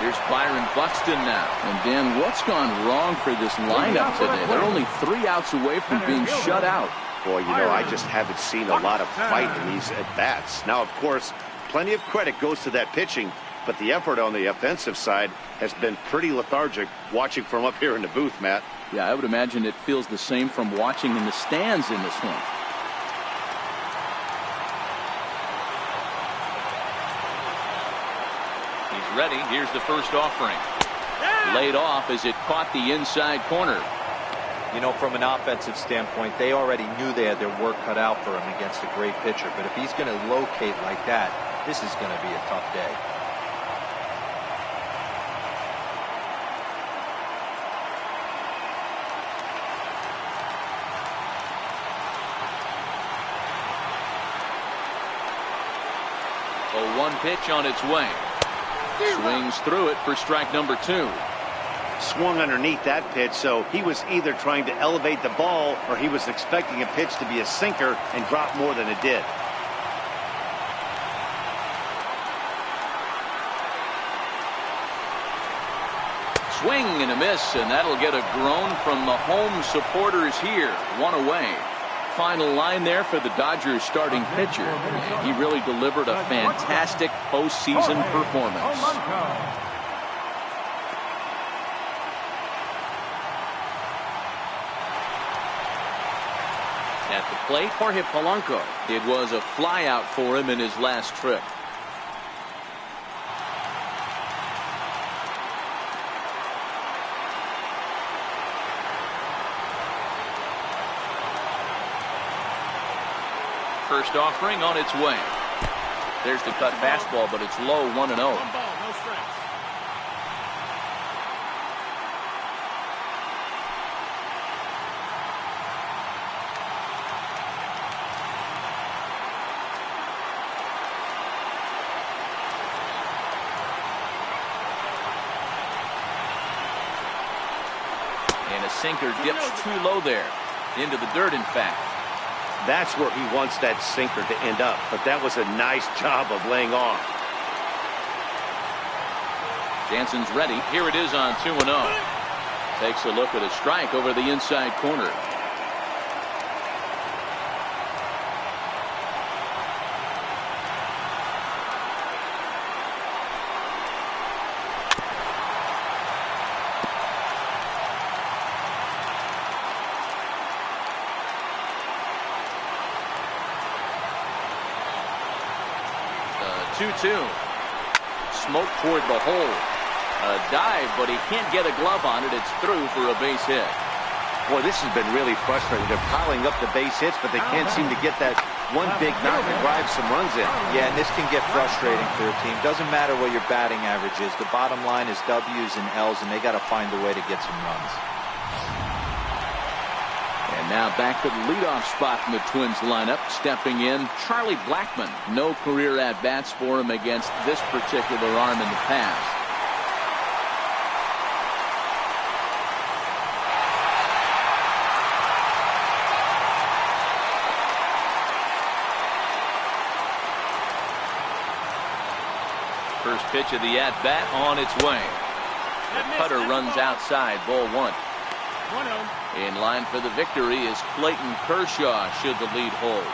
Here's Byron Buxton now. And Dan, what's gone wrong for this lineup today? They're only 3 outs away from being shut out. Boy, you know, I just haven't seen a lot of fight in these at-bats. Now, of course, plenty of credit goes to that pitching, but the effort on the offensive side has been pretty lethargic watching from up here in the booth, Matt. Yeah, I would imagine it feels the same from watching in the stands in this one. Ready. Here's the first offering. Laid off as it caught the inside corner. You know, from an offensive standpoint, they already knew they had their work cut out for him against a great pitcher. But if he's going to locate like that, this is going to be a tough day. A 1 pitch on its way. Swings through it for strike number 2. Swung underneath that pitch, so he was either trying to elevate the ball or he was expecting a pitch to be a sinker and drop more than it did. Swing and a miss, and that'll get a groan from the home supporters here. 1 away. Final line there for the Dodgers starting pitcher. And he really delivered a fantastic postseason performance. At the plate, Jorge Polanco. It was a flyout for him in his last trip. First offering on its way. There's the cut fastball, but it's low, 1-0. 1 ball, no strikes. And a sinker dips too low there. Into the dirt, in fact. That's where he wants that sinker to end up, but that was a nice job of laying off. Jansen's ready. Here it is on 2-0. Takes a look at a strike over the inside corner. The 2-2. Smoke toward the hole. A dive, but he can't get a glove on it. It's through for a base hit. Boy, this has been really frustrating. They're piling up the base hits, but they can't seem to get that one big knock to drive some runs in. Yeah, and this can get frustrating for a team. Doesn't matter what your batting average is. The bottom line is W's and L's, and they got to find a way to get some runs. And now back to the leadoff spot in the Twins lineup. Stepping in, Charlie Blackmon. No career at-bats for him against this particular arm in the past. First pitch of the at-bat on its way. The cutter runs outside, ball 1. 1-0. In line for the victory is Clayton Kershaw should the lead hold.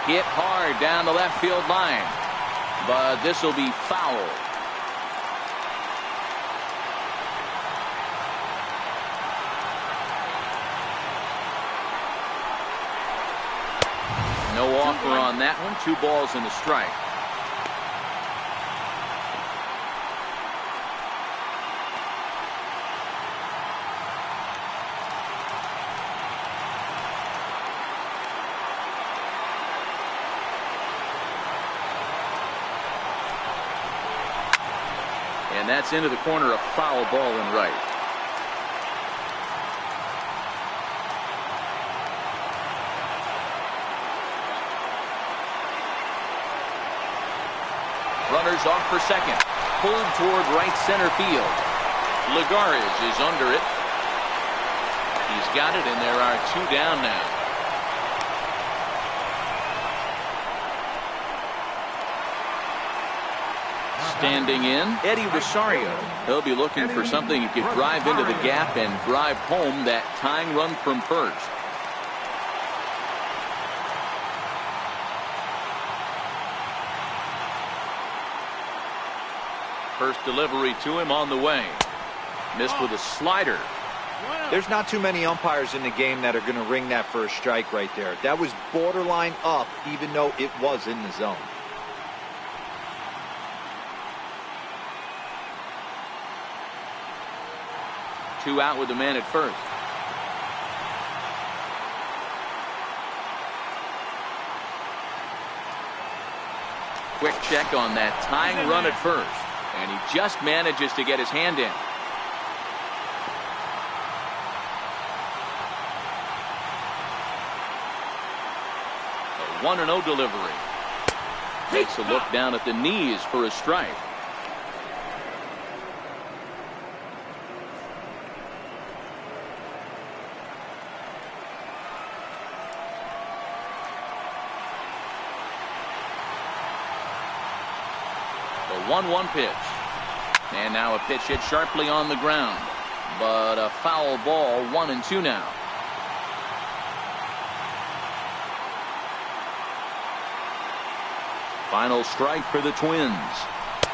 Hit hard down the left field line, but this will be foul. No offer on that one. 2 balls and a strike. And that's into the corner, a foul ball and right. Runners off for second. Pulled toward right center field. Lagares is under it. He's got it, and there are 2 down now. Standing in, Eddie Rosario. He'll be looking for something he could drive into the gap and drive home that tying run from first. First delivery to him on the way. Missed with a slider. There's not too many umpires in the game that are going to ring that first strike right there. That was borderline up, even though it was in the zone. Two out with the man at first. Quick check on that tying run at first. And he just manages to get his hand in. A 1-0 delivery. Takes a look down at the knees for a strike. The 1-1 pitch. And now a pitch hit sharply on the ground. But a foul ball, 1-2 now. Final strike for the Twins.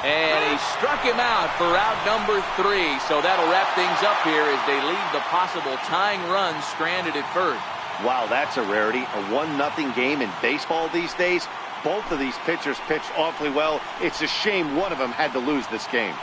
And he struck him out for out number 3. So that'll wrap things up here as they leave the possible tying run stranded at first. Wow, that's a rarity. A 1-0 game in baseball these days. Both of these pitchers pitched awfully well. It's a shame one of them had to lose this game.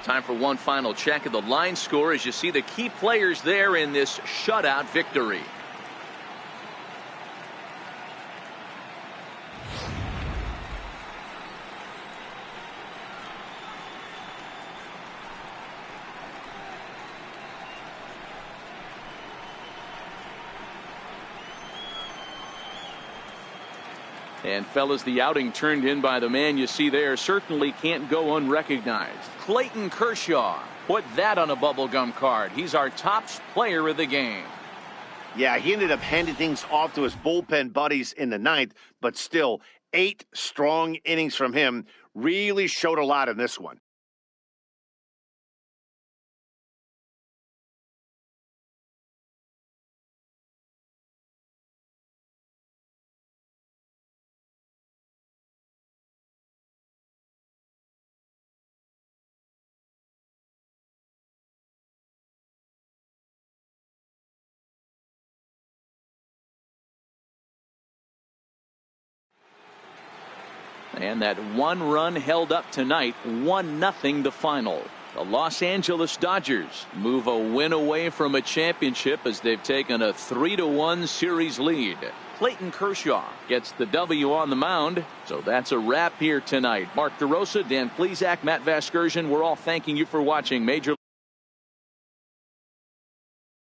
Time for one final check of the line score as you see the key players there in this shutout victory. And fellas, the outing turned in by the man you see there certainly can't go unrecognized. Clayton Kershaw. Put that on a bubblegum card. He's our top player of the game. Yeah, he ended up handing things off to his bullpen buddies in the 9th, but still 8 strong innings from him. Really showed a lot in this one. And that one run held up tonight, 1-0 the final. The Los Angeles Dodgers move a win away from a championship as they've taken a 3-1 series lead. Clayton Kershaw gets the W on the mound. So that's a wrap here tonight. Mark DeRosa, Dan Plesac, Matt Vasgersian, we're all thanking you for watching Major